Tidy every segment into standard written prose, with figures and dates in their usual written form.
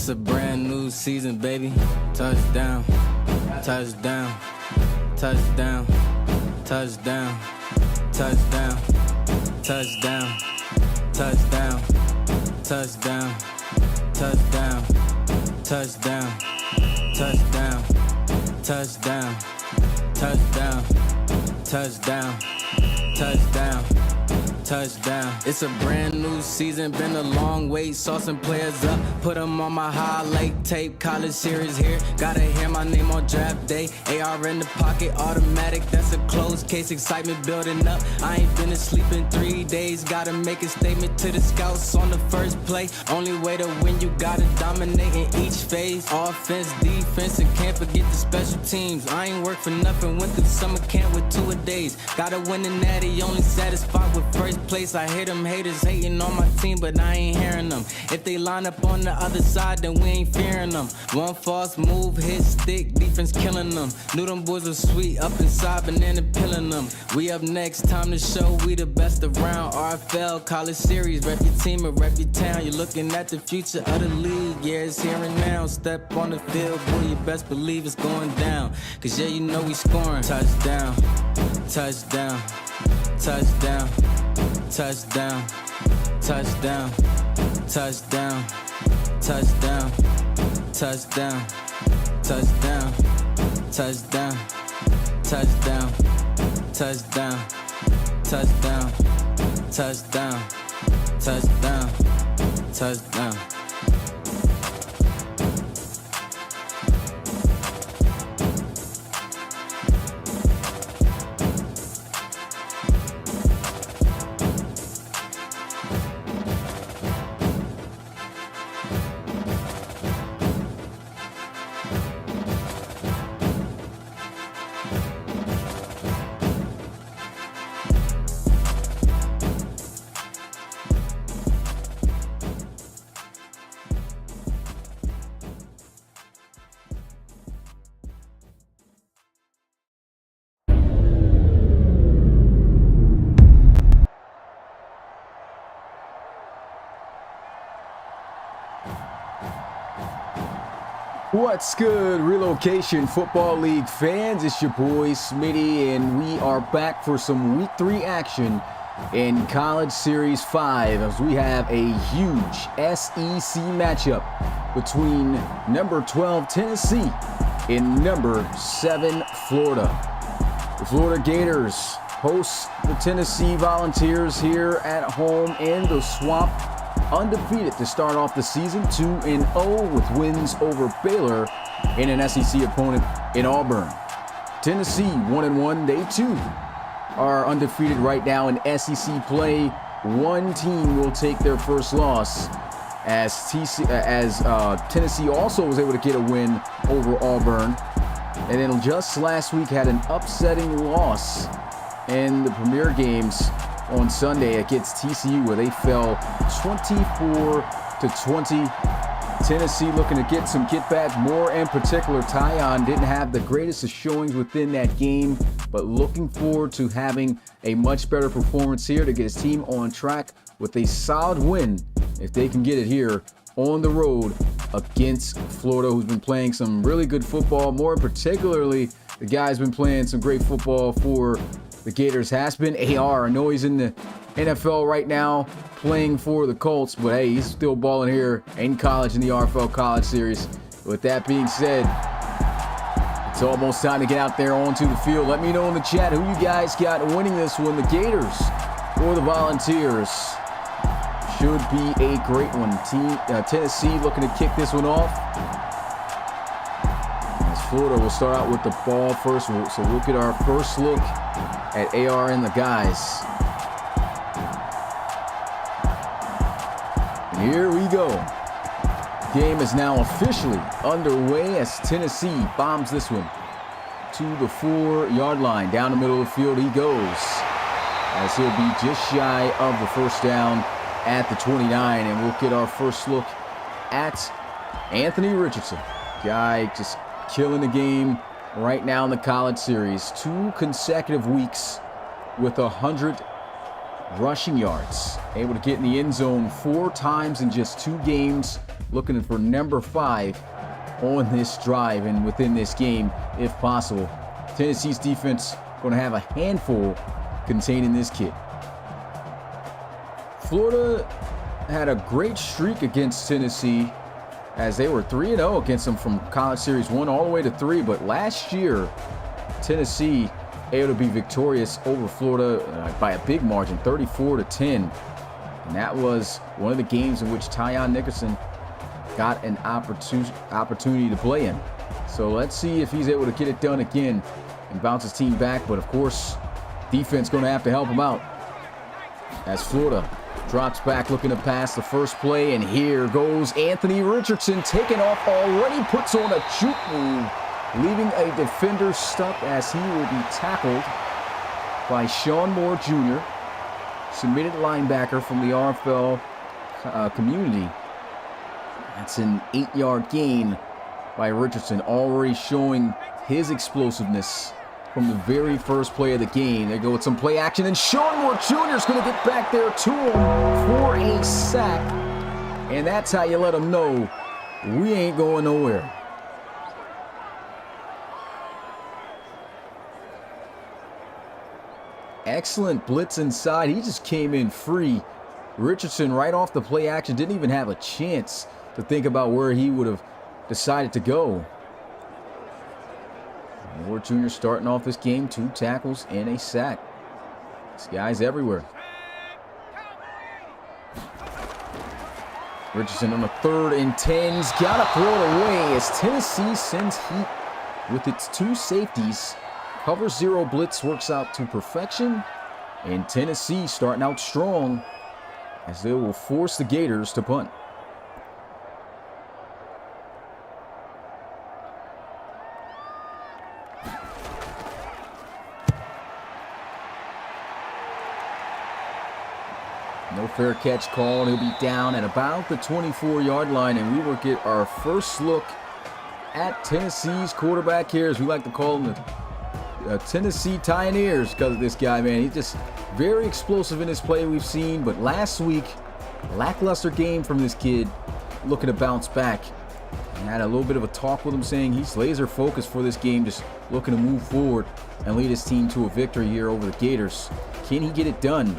It's a brand new season, baby. Touchdown, touchdown, touchdown, touchdown, touchdown, touchdown, touchdown, touchdown, touchdown, touchdown, touchdown, touchdown, touchdown, touchdown, touchdown, touchdown. It's a brand new season, been a long wait, saw some players up, put them on my highlight tape, college series here, gotta hear my name on draft day, AR in the pocket, automatic, that's a closed case, excitement building up, I ain't been asleep in 3 days, gotta make a statement to the scouts on the first play, only way to win, you gotta dominate in each phase, offense, defense, and can't forget the special teams, I ain't work for nothing, went through summer camp with 2-a-days, gotta win the natty, only satisfied with first place. I hear them haters hating on my team, but I ain't hearing them. If they line up on the other side, then we ain't fearing them. One false move, hit stick, defense killing them. Knew them boys were sweet, up inside, banana pilling them. We up next, time to show we the best around. RFL, college series, rep your team and rep your town. You're looking at the future of the league, yeah, it's here and now. Step on the field, boy, you best believe it's going down. Cause yeah, you know we scoring. Touchdown, touchdown, touchdown. Touchdown, touchdown, touchdown, touchdown, touchdown, touchdown, touchdown, touchdown, touchdown, touchdown, touchdown, touchdown, touchdown. What's good, Relocation Football League fans? It's your boy Smitty, and we are back for some Week 3 action in College Series 5 as we have a huge SEC matchup between number 12 Tennessee and number 7 Florida. The Florida Gators host the Tennessee Volunteers here at home in the Swamp. Undefeated to start off the season, 2-0 with wins over Baylor and an SEC opponent in Auburn. Tennessee 1-1, they too are undefeated right now in SEC play. One team will take their first loss as Tennessee also was able to get a win over Auburn. And then just last week had an upsetting loss in the Premier games on Sunday against TCU, where they fell 24-20. Tennessee looking to get some get back. More in particular, Tyon didn't have the greatest of showings within that game, but looking forward to having a much better performance here to get his team on track with a solid win, if they can get it here on the road against Florida, who's been playing some really good football. More particularly, the guy's been playing some great football for the Gators has been AR. I know he's in the NFL right now playing for the Colts, but hey, he's still balling here in college in the RFL College Series. With that being said, it's almost time to get out there onto the field. Let me know in the chat who you guys got winning this one, the Gators or the Volunteers. Should be a great one. Tennessee looking to kick this one off. As Florida will start out with the ball first, so we'll get our first look at AR and the guys. And here we go. Game is now officially underway as Tennessee bombs this one to the 4-yard line. Down the middle of the field he goes, as he'll be just shy of the first down at the 29. And we'll get our first look at Anthony Richardson. Guy just killing the game right now in the College Series. 2 consecutive weeks with 100 rushing yards. Able to get in the end zone 4 times in just 2 games. Looking for number 5 on this drive and within this game, if possible. Tennessee's defense going to have a handful containing this kid. Florida had a great streak against Tennessee as they were 3-0 against them from College Series 1 all the way to 3. But last year, Tennessee able to be victorious over Florida by a big margin, 34-10. And that was one of the games in which Tyon Nickerson got an opportunity to play in. So let's see if he's able to get it done again and bounce his team back. But of course, defense going to have to help him out as Florida drops back looking to pass the first play. And here goes Anthony Richardson taking off already, puts on a juke move, leaving a defender stuck as he will be tackled by Sean Moore Jr., submitted linebacker from the RFL community. That's an 8-yard gain by Richardson, already showing his explosiveness from the very first play of the game. They go with some play action, and Sean Moore Jr. is going to get back there to him for a sack. And that's how you let them know we ain't going nowhere. Excellent blitz inside. He just came in free. Richardson right off the play action didn't even have a chance to think about where he would have decided to go. Moore Jr. starting off this game, 2 tackles and a sack. This guy's everywhere. Richardson on a 3rd and 10's got to throw it away as Tennessee sends heat with its 2 safeties. Cover 0 blitz works out to perfection, and Tennessee starting out strong as they will force the Gators to punt. No fair catch called. He'll be down at about the 24-yard line, and we will get our first look at Tennessee's quarterback here, as we like to call him, the Tennessee Tioneers, because of this guy, man. He's just very explosive in his play we've seen, but last week, lackluster game from this kid, looking to bounce back. I had a little bit of a talk with him saying he's laser focused for this game, just looking to move forward and lead his team to a victory here over the Gators. Can he get it done?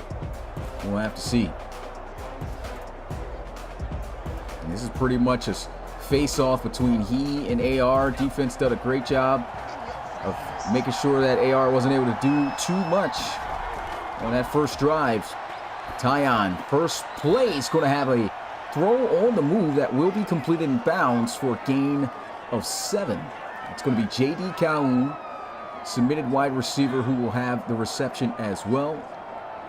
We'll have to see. And this is pretty much a face-off between he and AR. Defense did a great job of making sure that AR wasn't able to do too much on that first drive. Tyon, first play, is going to have a throw on the move that will be completed in bounds for a gain of 7. It's going to be J.D. Calhoun, submitted wide receiver, who will have the reception as well.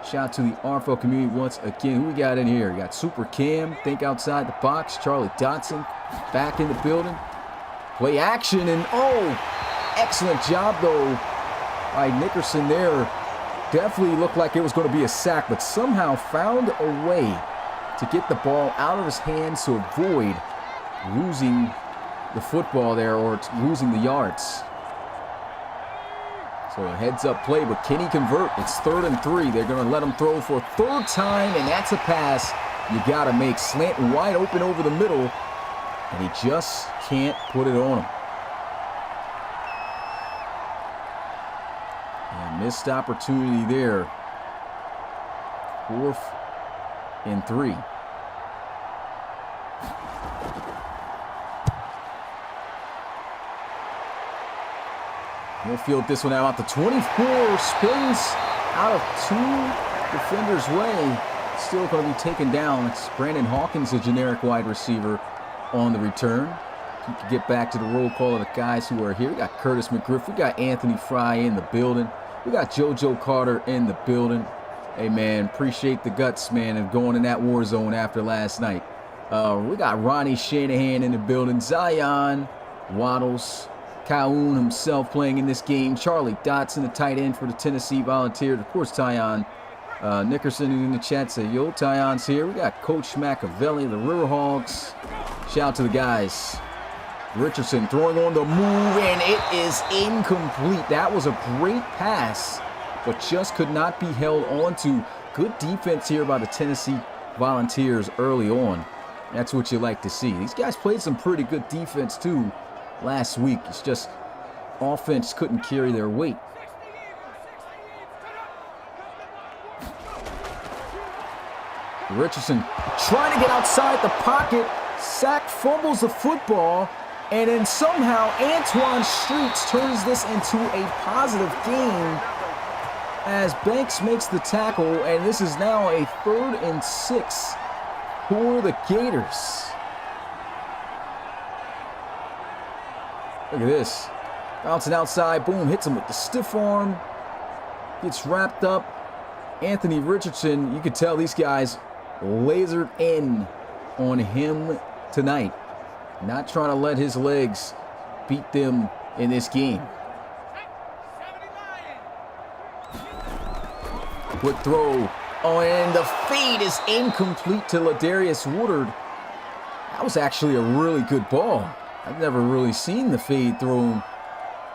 Shout out to the RFL community once again. Who we got in here? We got Super Cam, think outside the box. Charlie Dotson back in the building. Play action, and excellent job though by Nickerson there. Definitely looked like it was going to be a sack, but somehow found a way to get the ball out of his hands to avoid losing the football there or losing the yards. So a heads-up play, but can he convert? It's 3rd and 3. They're going to let him throw for a 3rd time, and that's a pass you got to make. Slant wide open over the middle, and he just can't put it on him. And missed opportunity there. 4th and 3. We'll field this one out the 24, spins out of 2 defenders' way. Still going to be taken down. It's Brandon Hawkins, a generic wide receiver, on the return. You can get back to the roll call of the guys who are here. We got Curtis McGriff. We got Anthony Fry in the building. We got JoJo Carter in the building. Hey, man, appreciate the guts, man, of going in that war zone after last night. We got Ronnie Shanahan in the building. Zion Waddles. Calhoun himself playing in this game. Charlie Dotson, the tight end for the Tennessee Volunteers. Of course, Tyon Nickerson in the chat said, yo, Tyon's here. We got Coach Machiavelli, the Riverhawks. Shout out to the guys. Richardson throwing on the move, and it is incomplete. That was a great pass, but just could not be held onto. Good defense here by the Tennessee Volunteers early on. That's what you like to see. These guys played some pretty good defense too last week. It's just offense couldn't carry their weight. Richardson trying to get outside the pocket. Sack, fumbles the football, and then somehow Antoine Streets turns this into a positive game as Banks makes the tackle, and this is now a 3rd and 6 for the Gators. Look at this. Bouncing outside, boom, hits him with the stiff arm. Gets wrapped up. Anthony Richardson, you could tell these guys lasered in on him tonight. Not trying to let his legs beat them in this game. Quick throw. Oh, and the fade is incomplete to Ladarius Woodard. That was actually a really good ball. I've never really seen the fade thrown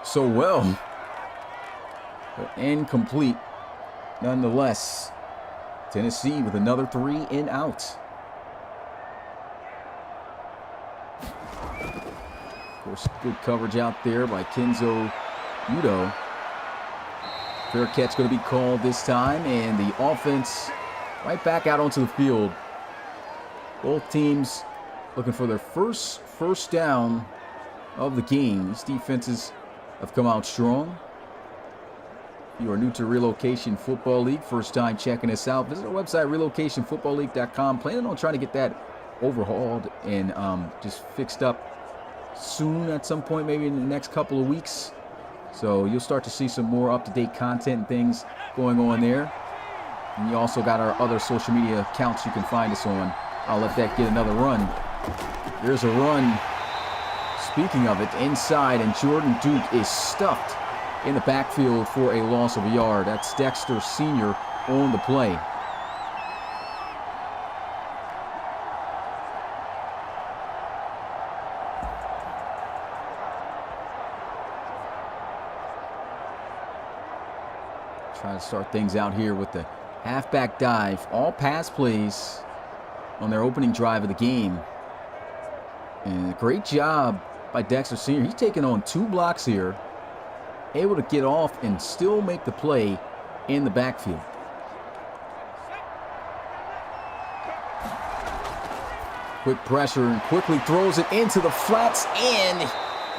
so well. But incomplete nonetheless. Tennessee with another 3 and out. Of course, good coverage out there by Kenzo Udo. Fair catch going to be called this time, and the offense right back out onto the field. Both teams looking for their first down of the game. These defenses have come out strong. If you are new to Relocation Football League, first time checking us out, visit our website, relocationfootballleague.com. Planning on trying to get that overhauled and just fixed up soon at some point, maybe in the next couple of weeks. So you'll start to see some more up-to-date content and things going on there. And you also got our other social media accounts you can find us on. I'll let that get another run. There's a run. Speaking of it, inside, and Jordan Duke is stuffed in the backfield for a loss of a yard. That's Dexter Sr. on the play. Trying to start things out here with the halfback dive. All pass plays on their opening drive of the game. And a great job by Dexter Sr. He's taking on 2 blocks here. Able to get off and still make the play in the backfield. Quick pressure and quickly throws it into the flats, and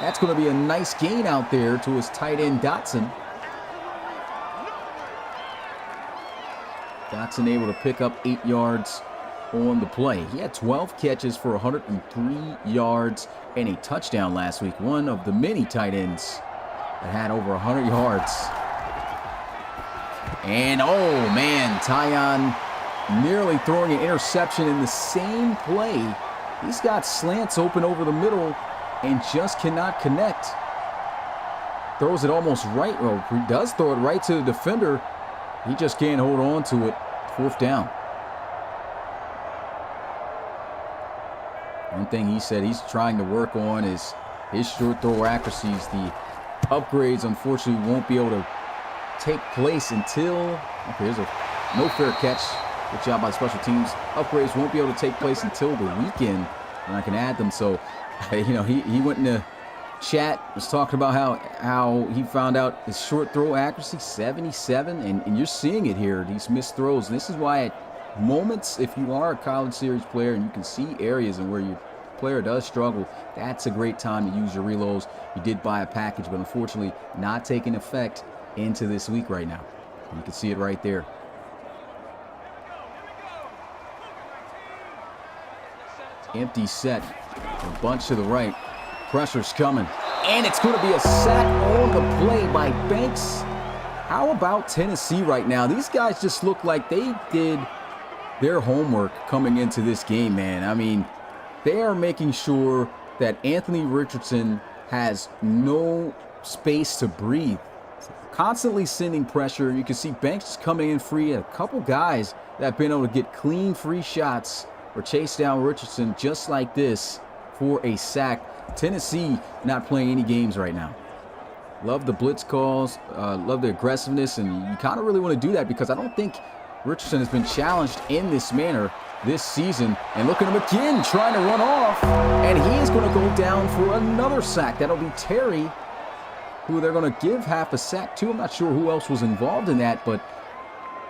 that's going to be a nice gain out there to his tight end Dotson. Dotson able to pick up 8 yards on the play. He had 12 catches for 103 yards and a touchdown last week. One of the many tight ends that had over 100 yards. And oh man, Tyon nearly throwing an interception in the same play. He's got slants open over the middle and just cannot connect. Throws it almost right. Well, he does throw it right to the defender. He just can't hold on to it. 4th down. One thing he said he's trying to work on is his short throw accuracies. The upgrades, unfortunately, won't be able to take place until... Okay, there's a no fair catch. Good job by special teams. Upgrades won't be able to take place until the weekend, and I can add them. So, you know, he went in the chat, was talking about how he found out his short throw accuracy, 77, and you're seeing it here, these missed throws. And this is why at moments, if you are a college series player and you can see areas in where your player does struggle, that's a great time to use your reloads. You did buy a package, but unfortunately not taking effect into this week right now. You can see it right there. Empty set, a bunch to the right. Pressure's coming, and it's going to be a sack on the play by Banks. How about Tennessee right now? These guys just look like they did their homework coming into this game, man. I mean, they are making sure that Anthony Richardson has no space to breathe. Constantly sending pressure. You can see Banks coming in free. A couple guys that have been able to get clean free shots or chase down Richardson just like this for a sack. Tennessee not playing any games right now. Love the blitz calls, love the aggressiveness, and you kind of really want to do that because I don't think Richardson has been challenged in this manner this season. And look at him again, trying to run off. And he is going to go down for another sack. That'll be Terry, who they're going to give half a sack to. I'm not sure who else was involved in that, but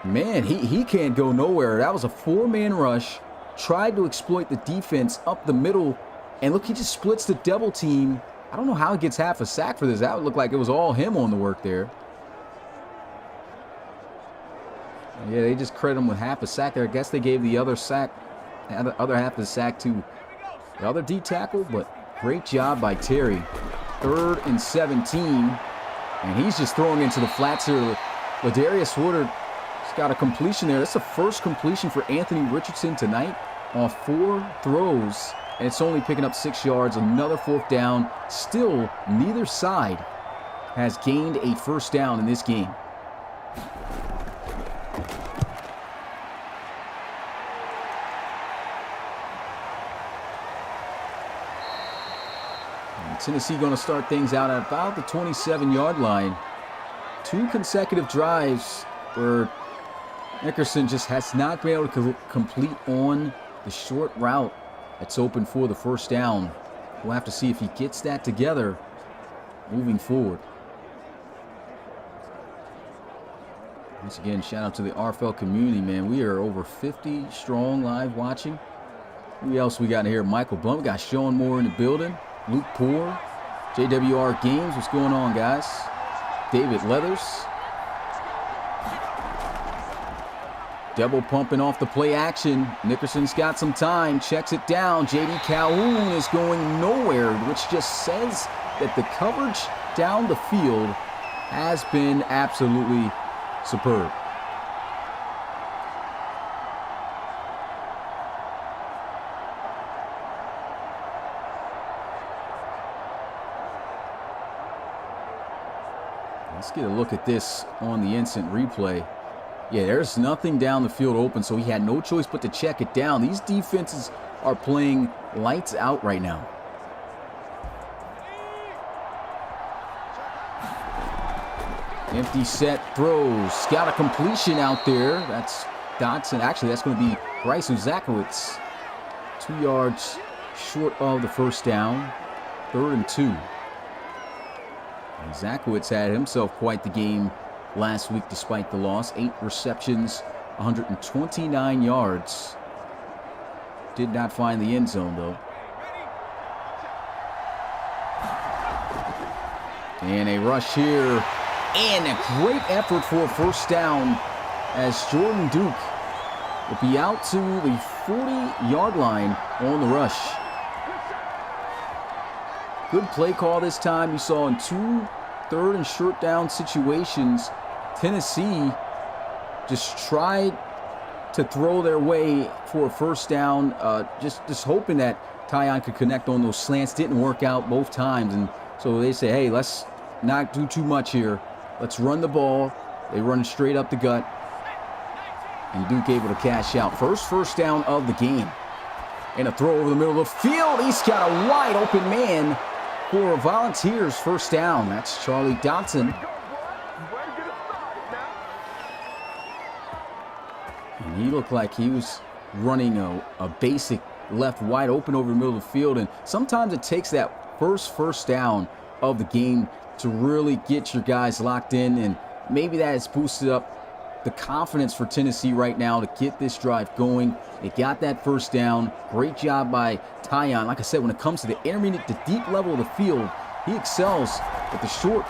man, he can't go nowhere. That was a 4-man rush. Tried to exploit the defense up the middle. And look, he just splits the double team. I don't know how he gets half a sack for this. That would look like it was all him on the work there. Yeah, they just credit him with half a sack there. I guess they gave the other sack, the other half of the sack to the other D tackle, but great job by Terry. 3rd and 17, and he's just throwing into the flats here. Ladarius Woodard has got a completion there. That's the first completion for Anthony Richardson tonight off 4 throws, and it's only picking up 6 yards. Another 4th down. Still, neither side has gained a first down in this game. Tennessee going to start things out at about the 27-yard line. 2 consecutive drives where Nickerson just has not been able to complete on the short route that's open for the first down. We'll have to see if he gets that together moving forward. Once again, shout out to the RFL community, man. We are over 50 strong live watching. Who else we got in here? Michael Blum. We got Sean Moore in the building. Luke Poore, JWR Games, what's going on, guys? David Leathers. Double pumping off the play action. Nickerson's got some time, checks it down. J.D. Calhoun is going nowhere, which just says that the coverage down the field has been absolutely superb. Let's get a look at this on the instant replay. Yeah, there's nothing down the field open, so he had no choice but to check it down. These defenses are playing lights out right now. Empty set throws. Got a completion out there. That's Dotson. Actually, that's going to be Bryson Zakowitz. 2 yards short of the first down. 3rd and 2. And Zakowitz had himself quite the game last week despite the loss. 8 receptions, 129 yards. Did not find the end zone, though. And a rush here. And a great effort for a first down as Jordan Duke will be out to the 40-yard line on the rush. Good play call this time. You saw in 2 third and short down situations, Tennessee just tried to throw their way for a first down, just hoping that Tyon could connect on those slants. Didn't work out both times, and so they say, hey, let's not do too much here. Let's run the ball. They run straight up the gut, and Duke able to cash out. First down of the game. And a throw over the middle of the field. He's got a wide open man for Volunteers first down. That's Charlie Dotson. And he looked like he was running a basic left wide open over the middle of the field. And sometimes it takes that first down of the game to really get your guys locked in. And maybe that has boosted up the confidence for Tennessee right now to get this drive going. They got that first down. Great job by Tyon. Like I said, when it comes to the intermediate to deep level of the field, he excels. But the short,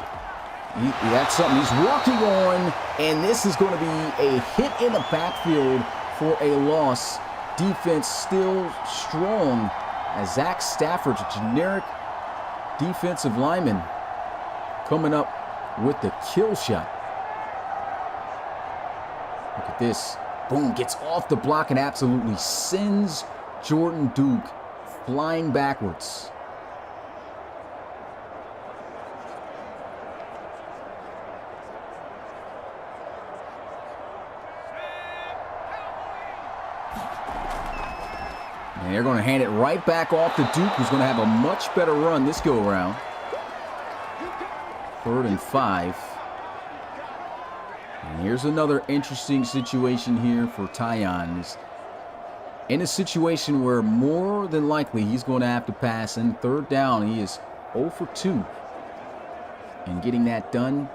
that's something he's working on. And this is going to be a hit in the backfield for a loss. Defense still strong as Zach Stafford, a generic defensive lineman, coming up with the kill shot. Look at this. Boom, gets off the block and absolutely sends Jordan Duke flying backwards. And they're going to hand it right back off to Duke, who's going to have a much better run this go around. 3rd and 5. And here's another interesting situation here for Tyon. He's in a situation where more than likely he's going to have to pass. And third down, he is 0 for 2. And getting that done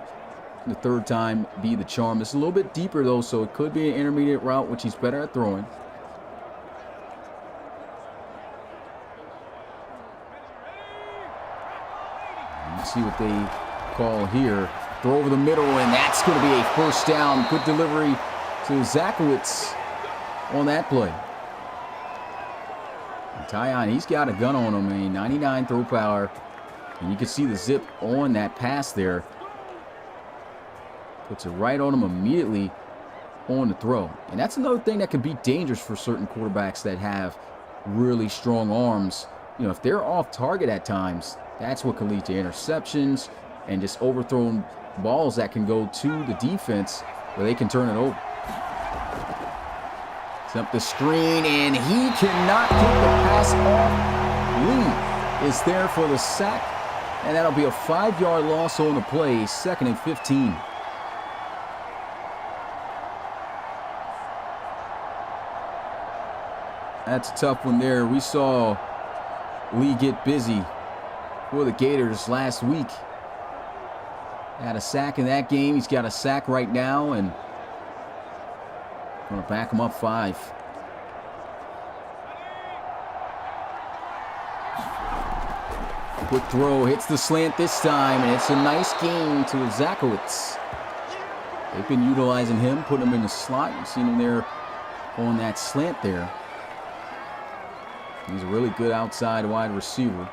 the third time be the charm. It's a little bit deeper though, so it could be an intermediate route, which he's better at throwing. Let's see what they call here. Throw over the middle, and that's going to be a first down. Good delivery to Zakowitz on that play. And Tyon, he's got a gun on him, a 99 throw power. And you can see the zip on that pass there. Puts it right on him immediately on the throw. And that's another thing that can be dangerous for certain quarterbacks that have really strong arms. You know, if they're off target at times, that's what can lead to interceptions and just overthrown balls that can go to the defense where they can turn it over. It's up the screen, and he cannot get the pass off. Lee is there for the sack, and that'll be a 5-yard loss on the play, 2nd and 15. That's a tough one there. We saw Lee get busy for the Gators last week. Had a sack in that game. He's got a sack right now, and going to back him up 5. Quick throw, hits the slant this time, and it's a nice gain to Zakowitz. They've been utilizing him, putting him in the slot. You've seen him there on that slant there. He's a really good outside wide receiver.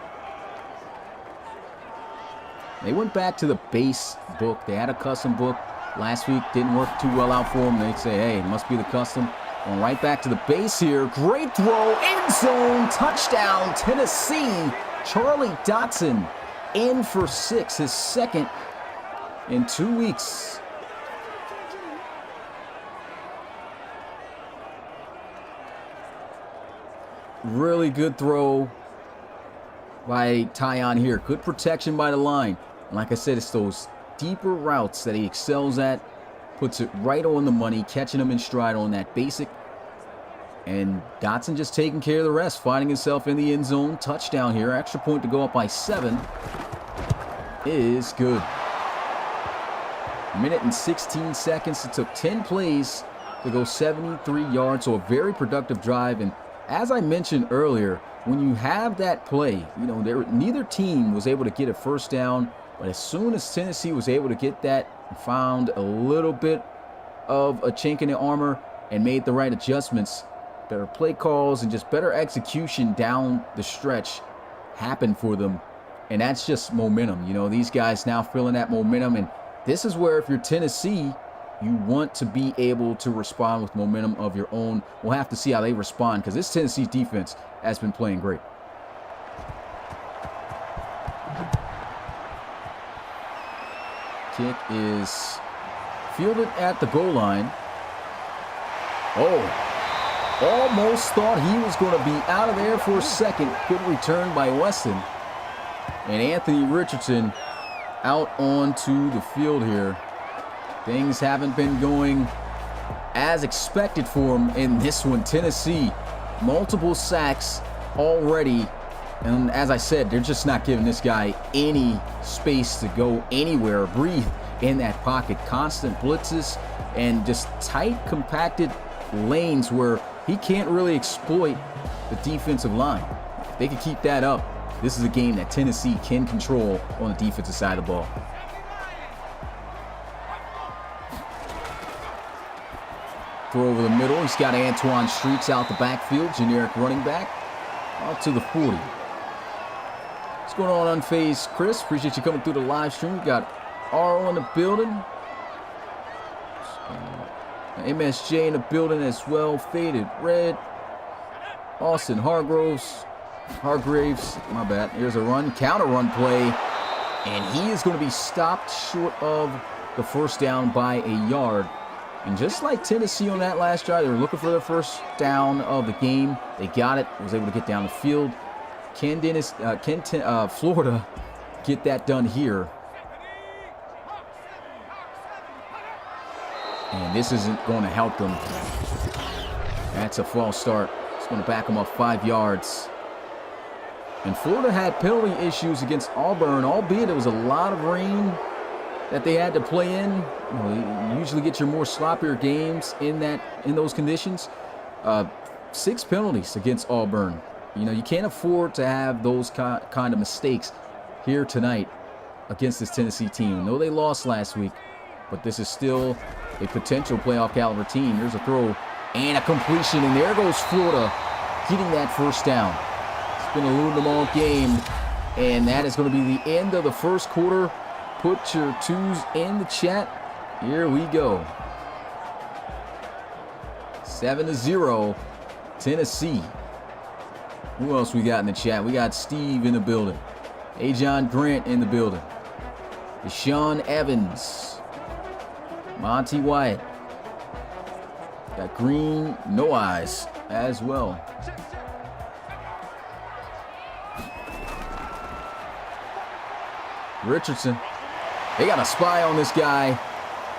They went back to the base book. They had a custom book last week. Didn't work too well out for them. They'd say, hey, it must be the custom. Going right back to the base here. Great throw. End zone. Touchdown, Tennessee. Charlie Dotson in for 6. His 2nd in 2 weeks. Really good throw by Tyon here. Good protection by the line. And like I said, it's those deeper routes that he excels at. Puts it right on the money, catching him in stride on that basic. And Dotson just taking care of the rest, finding himself in the end zone. Touchdown here. Extra point to go up by 7 is good. 1 minute and 16 seconds. It took 10 plays to go 73 yards. So a very productive drive. And as I mentioned earlier, when you have that play, you know, neither team was able to get a first down. But as soon as Tennessee was able to get that, found a little bit of a chink in the armor and made the right adjustments, better play calls and just better execution down the stretch happened for them. And that's just momentum. You know, these guys now feeling that momentum. And this is where, if you're Tennessee, you want to be able to respond with momentum of your own. We'll have to see how they respond, because this Tennessee defense has been playing great. Kick is fielded at the goal line. Oh, almost thought he was going to be out of there for a second. Good return by Weston. And Anthony Richardson out onto the field here. Things haven't been going as expected for him in this one. Tennessee, multiple sacks already. And as I said, they're just not giving this guy any space to go anywhere, breathe in that pocket. Constant blitzes and just tight, compacted lanes where he can't really exploit the defensive line. If they can keep that up, this is a game that Tennessee can control on the defensive side of the ball. Throw over the middle. He's got Antoine Streets out the backfield. Generic running back. Out to the 40. What's going on, Unfazed Chris? Appreciate you coming through the live stream. We got R in the building. MSJ in the building as well. Faded Red. Austin Hargraves, my bad. Here's a run, counter run play. And he is going to be stopped short of the first down by a yard. And just like Tennessee on that last drive, they were looking for their first down of the game. They got it, was able to get down the field. Can Florida get that done here? And this isn't going to help them. That's a false start. It's going to back them up 5 yards. And Florida had penalty issues against Auburn, albeit it was a lot of rain that they had to play in. You usually get your more sloppier games in those conditions. 6 penalties against Auburn. You can't afford to have those kind of mistakes here tonight against this Tennessee team. I know they lost last week, but this is still a potential playoff caliber team. Here's a throw and a completion, and there goes Florida getting that first down. It's been eluding them all game, and that is going to be the end of the first quarter. Put your twos in the chat. Here we go. 7-0, Tennessee. Who else we got in the chat? We got Steve in the building. Ajon Grant in the building. Deshaun Evans. Monty Wyatt. Got Green, No Eyes as well. Richardson. They got a spy on this guy,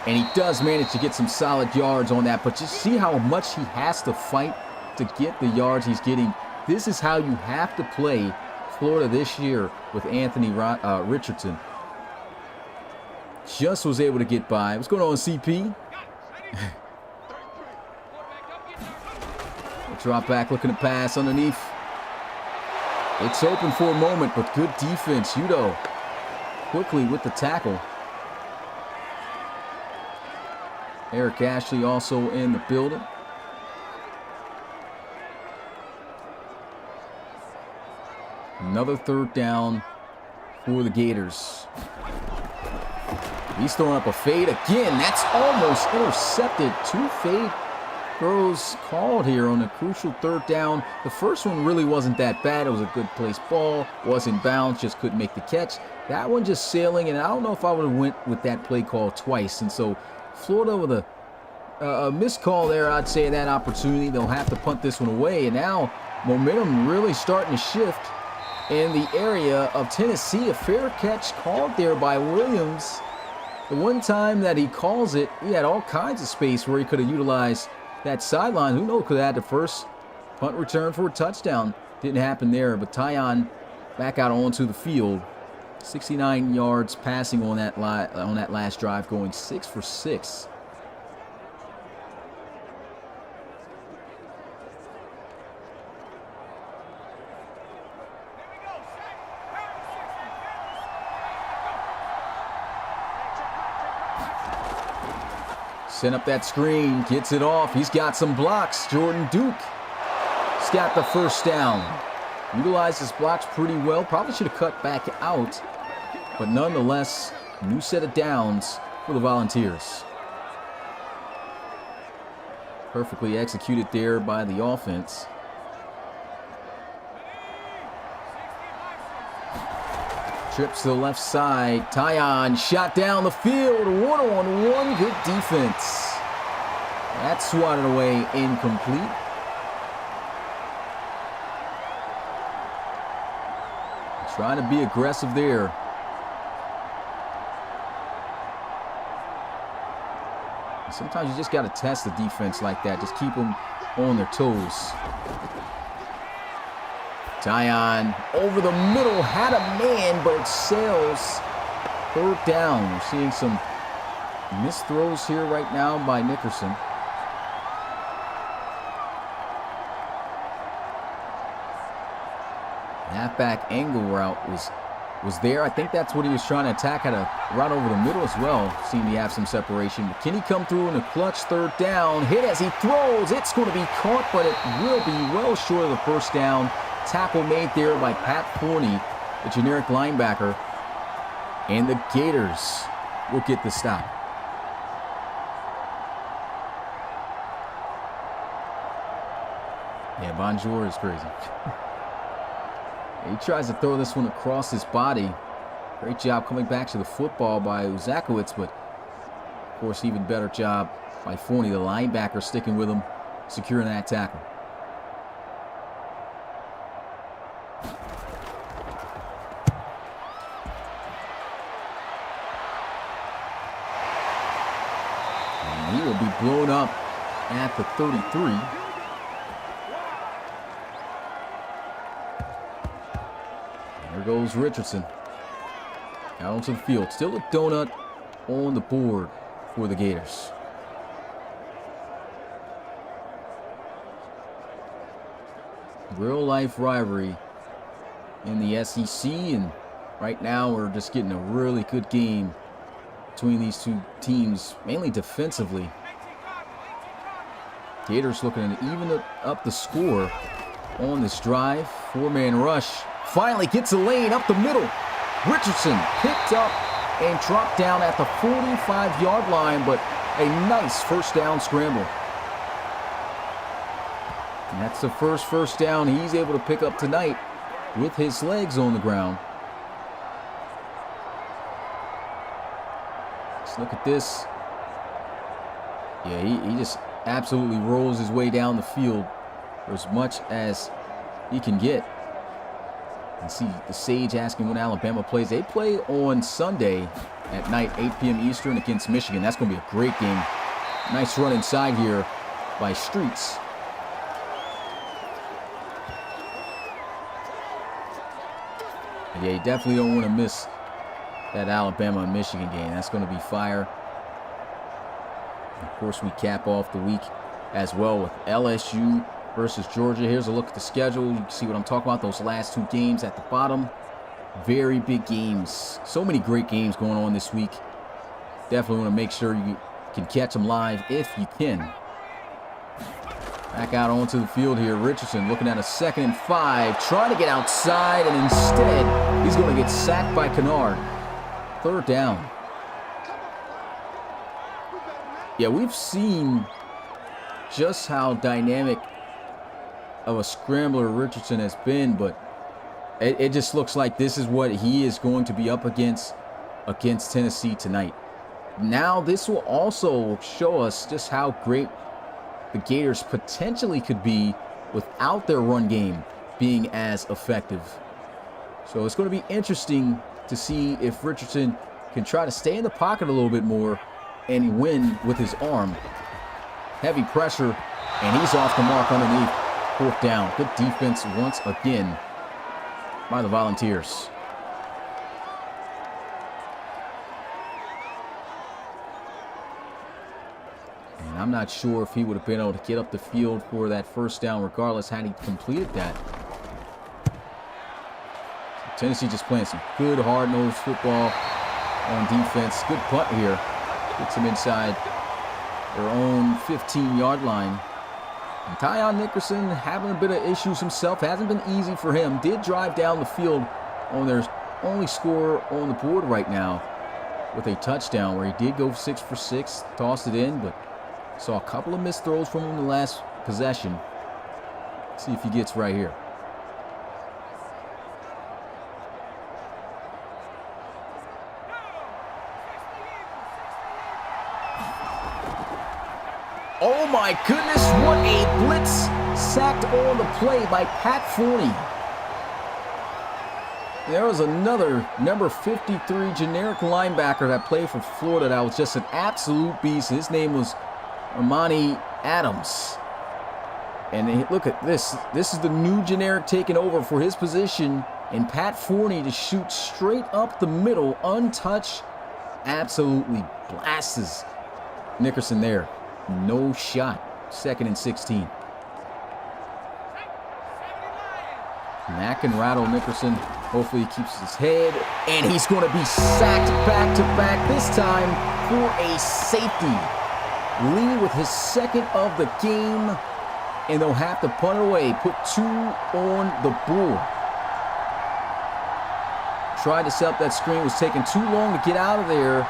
and he does manage to get some solid yards on that, but just see how much he has to fight to get the yards he's getting. This is how you have to play Florida this year with Anthony Richardson. Just was able to get by. What's going on, CP? Drop back, looking to pass underneath. It's open for a moment, but good defense. Udo quickly with the tackle. Eric Ashley also in the building. Another third down for the Gators. He's throwing up a fade again. That's almost intercepted. 2 fade throws called here on a crucial third down. The first one really wasn't that bad. It was a good placed ball. Was in bounds, just couldn't make the catch. That one just sailing, and I don't know if I would have went with that play call twice. And so Florida with a missed call there, I'd say, that opportunity. They'll have to punt this one away. And now momentum really starting to shift in the area of Tennessee. A fair catch called there by Williams. The one time that he calls it, he had all kinds of space where he could have utilized that sideline. Who knows, could have had the first punt return for a touchdown. Didn't happen there, but Tyon back out onto the field. 69 yards passing on that last drive, going 6 for 6. Send up that screen, gets it off. He's got some blocks. Jordan Duke. He's got the first down. Utilized his blocks pretty well. Probably should have cut back out. But nonetheless, new set of downs for the Volunteers. Perfectly executed there by the offense. Trips to the left side. Tyon shot down the field. 1-on-1. Good defense. That's swatted away, incomplete. Trying to be aggressive there. Sometimes you just got to test the defense like that. Just keep them on their toes. Tyon over the middle, had a man, but sails. Third down. We're seeing some missed throws here right now by Nickerson. Halfback angle route was there. I think that's what he was trying to attack. Had a route over the middle as well. Seemed to have some separation. But can he come through in a clutch third down? Hit as he throws. It's going to be caught, but it will be well short of the first down. Tackle made there by Pat Forney, the generic linebacker. And the Gators will get the stop. Yeah, Bonjour is crazy. He tries to throw this one across his body. Great job coming back to the football by Uzakowicz, but of course, even better job by Forney, the linebacker, sticking with him, securing that tackle. And he will be blown up at the 33. There goes Richardson. Out onto the field. Still a donut on the board for the Gators. Real life rivalry in the SEC, and right now we're just getting a really good game between these two teams, mainly defensively. Gators looking to even up the score on this drive. Four-man rush. Finally gets a lane up the middle. Richardson picked up and dropped down at the 45-yard line, but a nice first down scramble. And that's the first down he's able to pick up tonight with his legs on the ground. Let's look at this. Yeah, he just absolutely rolls his way down the field for as much as he can get. And see the Sage asking when Alabama plays. They play on Sunday at night, 8 p.m. Eastern against Michigan. That's going to be a great game. Nice run inside here by Streets. Yeah, you definitely don't want to miss that Alabama and Michigan game. That's going to be fire. Of course, we cap off the week as well with LSU versus Georgia. Here's a look at the schedule. You can see what I'm talking about. Those last two games at the bottom. Very big games. So many great games going on this week. Definitely want to make sure you can catch them live if you can. Back out onto the field here. Richardson looking at a 2nd and 5. Trying to get outside, and instead he's going to get sacked by Kennard. 3rd down. Yeah, we've seen just how dynamic of a scrambler Richardson has been, but it just looks like this is what he is going to be up against Tennessee tonight. Now this will also show us just how great the Gators potentially could be without their run game being as effective. So it's going to be interesting to see if Richardson can try to stay in the pocket a little bit more and win with his arm. Heavy pressure, and he's off the mark underneath. 4th down. Good defense once again by the Volunteers. And I'm not sure if he would have been able to get up the field for that 1st down regardless had he completed that. Tennessee just playing some good hard-nosed football on defense. Good punt here. Gets him inside their own 15-yard line. And Tyon Nickerson having a bit of issues himself. Hasn't been easy for him. Did drive down the field on their only score on the board right now with a touchdown where he did go 6 for 6. Tossed it in, but saw a couple of missed throws from him in the last possession. Let's see if he gets right here. Oh my goodness, what a blitz sacked on the play by Pat Forney. There was another number 53 generic linebacker that played for Florida that was just an absolute beast. His name was Armani Adams. And look at this. This is the new generic taking over for his position. And Pat Forney to shoot straight up the middle, untouched. Absolutely blasts Nickerson there. No shot. 2nd and 16. Mack can rattle Nickerson. Hopefully he keeps his head. And he's going to be sacked back-to-back, this time for a safety. Lee with his 2nd of the game. And they'll have to punt it away. Put 2 on the board. Tried to set up that screen. Was taking too long to get out of there.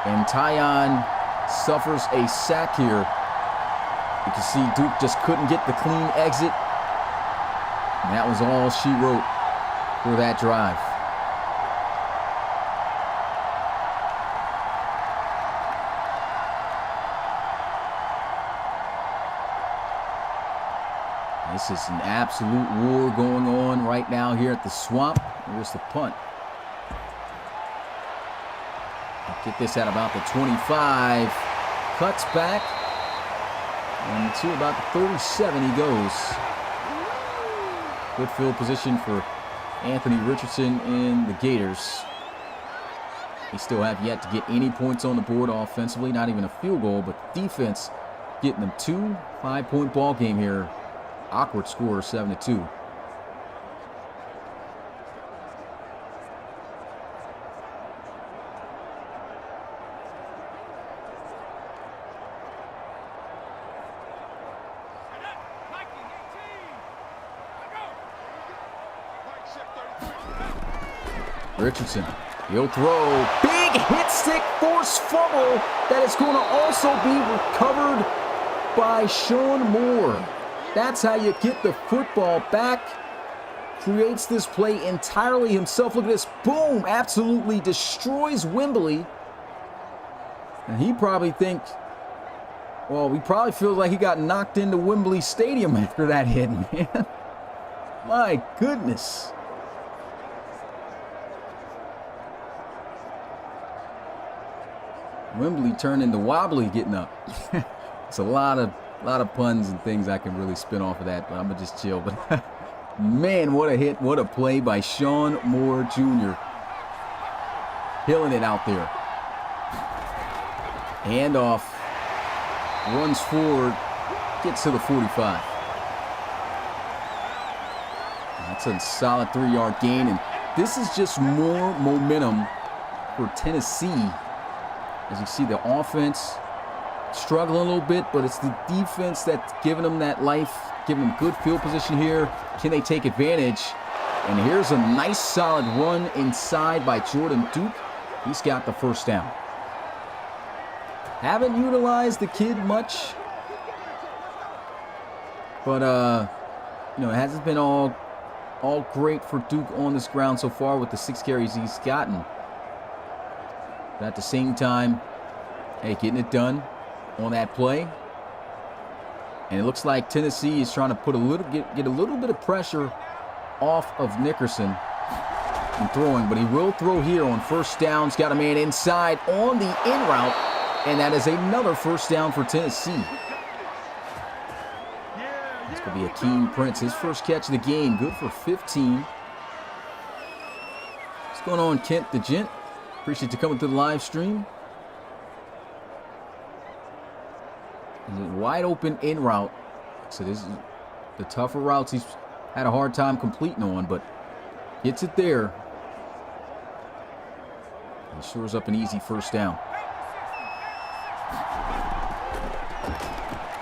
And Tyon suffers a sack here. You can see Duke just couldn't get the clean exit. And that was all she wrote for that drive. This is an absolute war going on right now here at the Swamp. Here's the punt. Get this at about the 25. cuts back. And to about the 37 he goes. Good field position for Anthony Richardson and the Gators. They still have yet to get any points on the board offensively, not even a field goal, but defense getting them 2 5-point ball game here. Awkward score, 7-2. Richardson, he'll throw. Big hit stick force fumble that is going to also be recovered by Sean Moore. That's how you get the football back. Creates this play entirely himself. Look at this. Boom. Absolutely destroys Wembley. And he probably thinks, well, he probably feels like he got knocked into Wembley Stadium after that hit, man. My goodness. Wembley turned into wobbly getting up. It's a lot of puns and things I can really spin off of that, but I'm gonna just chill. But man, what a hit, what a play by Sean Moore Jr. Hilling it out there. Handoff, runs forward, gets to the 45. That's a solid 3-yard gain, and this is just more momentum for Tennessee. As you see, the offense struggling a little bit, but it's the defense that's giving them that life, giving them good field position here. Can they take advantage? And here's a nice solid run inside by Jordan Duke. He's got the first down. Haven't utilized the kid much, but it hasn't been all great for Duke on this ground so far with the 6 carries he's gotten. But at the same time, hey, getting it done on that play. And it looks like Tennessee is trying to put get a little bit of pressure off of Nickerson in throwing, but he will throw here on first down. He's got a man inside on the in route, and that is another first down for Tennessee. This could be a Akeem Prince, his first catch of the game, good for 15. What's going on, Kent the Gent? Appreciate you coming to the live stream. Wide open in route. So this is the tougher routes he's had a hard time completing on, but gets it there. And shores up an easy first down.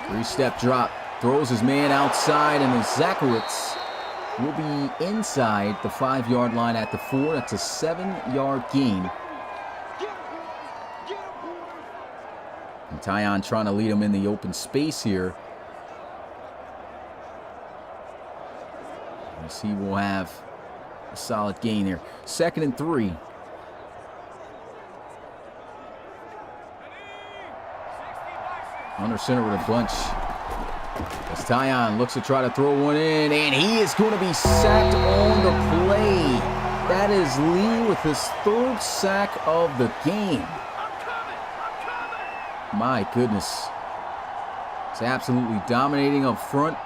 3-step drop. Throws his man outside, and Zachowitz will be inside the 5-yard line at the 4. That's a 7-yard gain. And Tyon trying to lead him in the open space here. Let's see, we'll have a solid gain there. 2nd and 3. Under center with a bunch. As Tyon looks to try to throw one in, and he is going to be sacked on the play. That is Lee with his 3rd sack of the game. My goodness. It's absolutely dominating up front.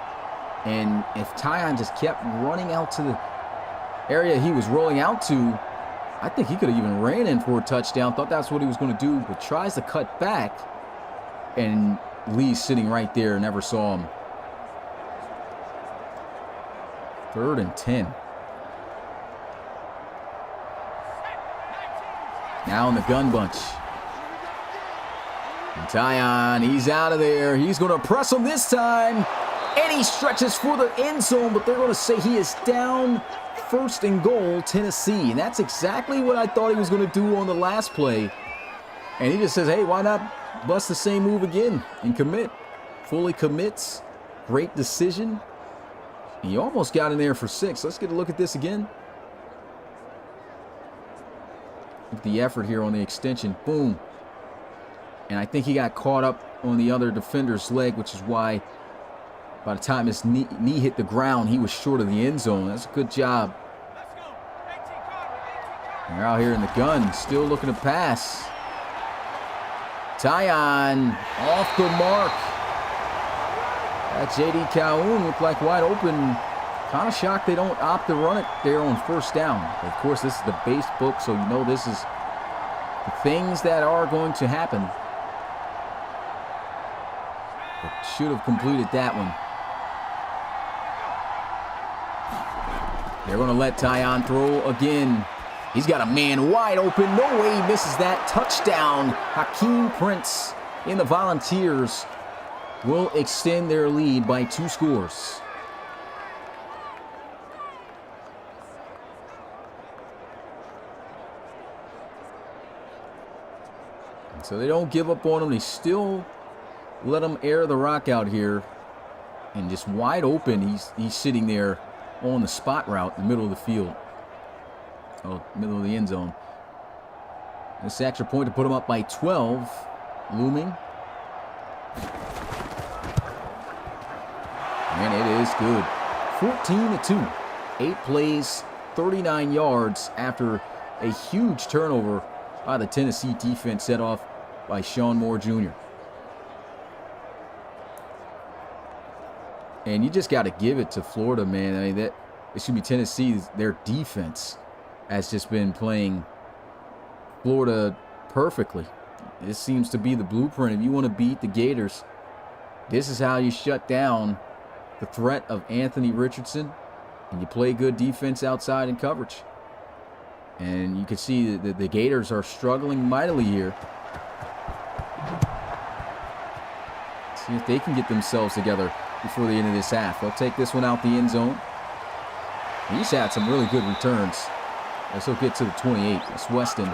And if Tyon just kept running out to the area he was rolling out to, I think he could have even ran in for a touchdown. Thought that's what he was going to do, but tries to cut back. And Lee's sitting right there, never saw him. 3rd and 10. Now in the gun bunch. And Tyon, he's out of there. He's going to press him this time. And he stretches for the end zone, but they're going to say he is down. 1st and goal, Tennessee. And that's exactly what I thought he was going to do on the last play. And he just says, hey, why not bust the same move again and commit? Fully commits. Great decision. He almost got in there for 6. Let's get a look at this again. Look at the effort here on the extension. Boom. And I think he got caught up on the other defender's leg, which is why by the time his knee hit the ground, he was short of the end zone. That's a good job. They're out here in the gun, still looking to pass. Tyon off the mark. That J.D. Calhoun looked like wide open. Kind of shocked they don't opt to run it there on first down. Of course, this is the base book, so you know this is the things that are going to happen. But should have completed that one. They're going to let Tyon throw again. He's got a man wide open. No way he misses that. Touchdown. Hakeem Prince in the Volunteers will extend their lead by 2 scores. So they don't give up on him. They still let him air the rock out here. And just wide open, he's sitting there on the spot route in the middle of the field. Oh, middle of the end zone. This extra point to put him up by 12. Looming. And it is good. 14-2. 8 plays, 39 yards after a huge turnover by the Tennessee defense set off by Sean Moore Jr. And you just got to give it to Florida, man. I mean, Tennessee, their defense has just been playing Florida perfectly. This seems to be the blueprint. If you want to beat the Gators, this is how you shut down the threat of Anthony Richardson, and you play good defense outside in coverage. And you can see that the Gators are struggling mightily here. See if they can get themselves together before the end of this half. They'll take this one out the end zone. He's had some really good returns. Let's go get to the 28. It's Weston.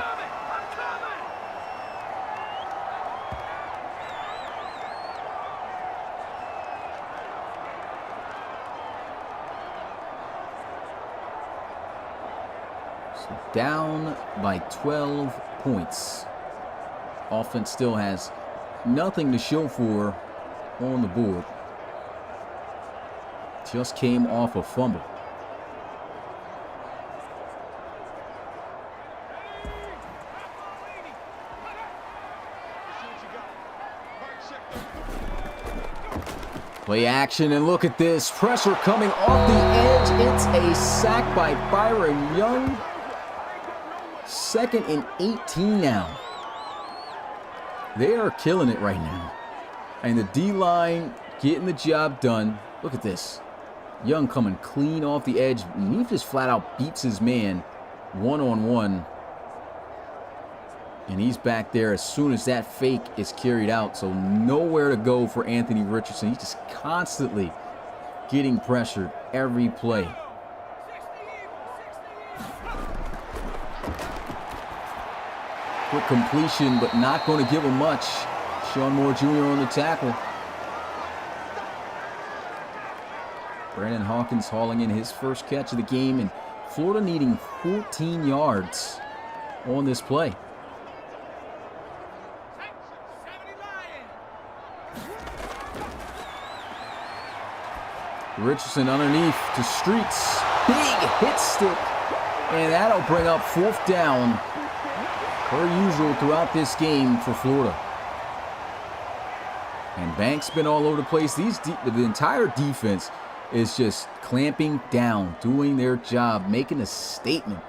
So down by 12 points. Offense still has nothing to show for on the board. Just came off a fumble. Play action, and look at this. Pressure coming off the edge. It's a sack by Byron Young. 2nd and 18 now. They are killing it right now. And the D-line getting the job done. Look at this. Young coming clean off the edge. And he just flat out beats his man one-on-one. And he's back there as soon as that fake is carried out. So nowhere to go for Anthony Richardson. He's just constantly getting pressured every play. Quick completion, but not going to give him much. Sean Moore Jr. on the tackle. Brandon Hawkins hauling in his first catch of the game, and Florida needing 14 yards on this play. Richardson underneath to Streets. Big hit stick. And that'll bring up 4th down, per usual throughout this game for Florida. And Banks been all over the place. The entire defense is just clamping down, doing their job, making a statement,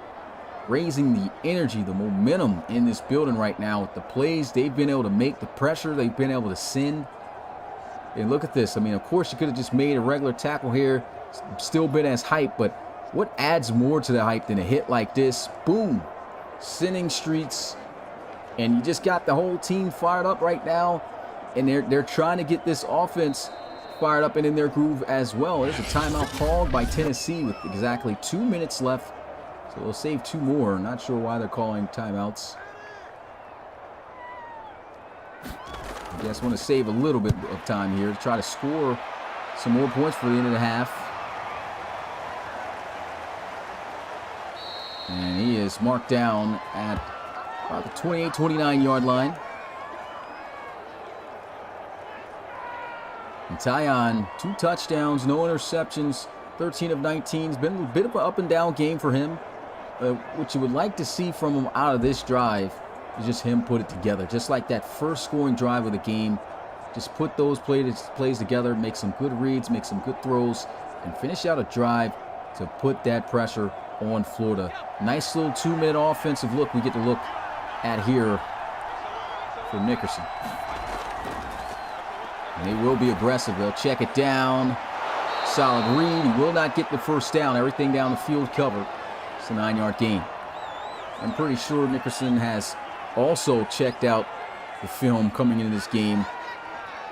raising the energy, the momentum in this building right now with the plays they've been able to make, the pressure they've been able to send. And look at this. I mean, of course, you could have just made a regular tackle here, still been as hype, but what adds more to the hype than a hit like this? Boom. Sending Streets. And you just got the whole team fired up right now. And they're trying to get this offense fired up and in their groove as well. There's a timeout called by Tennessee with exactly 2 minutes left. So they'll save 2 more. Not sure why they're calling timeouts. I guess want to save a little bit of time here to try to score some more points for the end of the half. And he is marked down at about the 28-29 yard line. And Tyon, 2 touchdowns, no interceptions, 13 of 19. It's been a bit of an up and down game for him. What you would like to see from him out of this drive It's just him put it together. Just like that first scoring drive of the game. Just put those plays together, make some good reads, make some good throws, and finish out a drive to put that pressure on Florida. Nice little 2-minute offensive look we get to look at here for Nickerson. And they will be aggressive. They'll check it down. Solid read. He will not get the first down. Everything down the field covered. It's a 9-yard gain. I'm pretty sure Nickerson has also checked out the film coming into this game.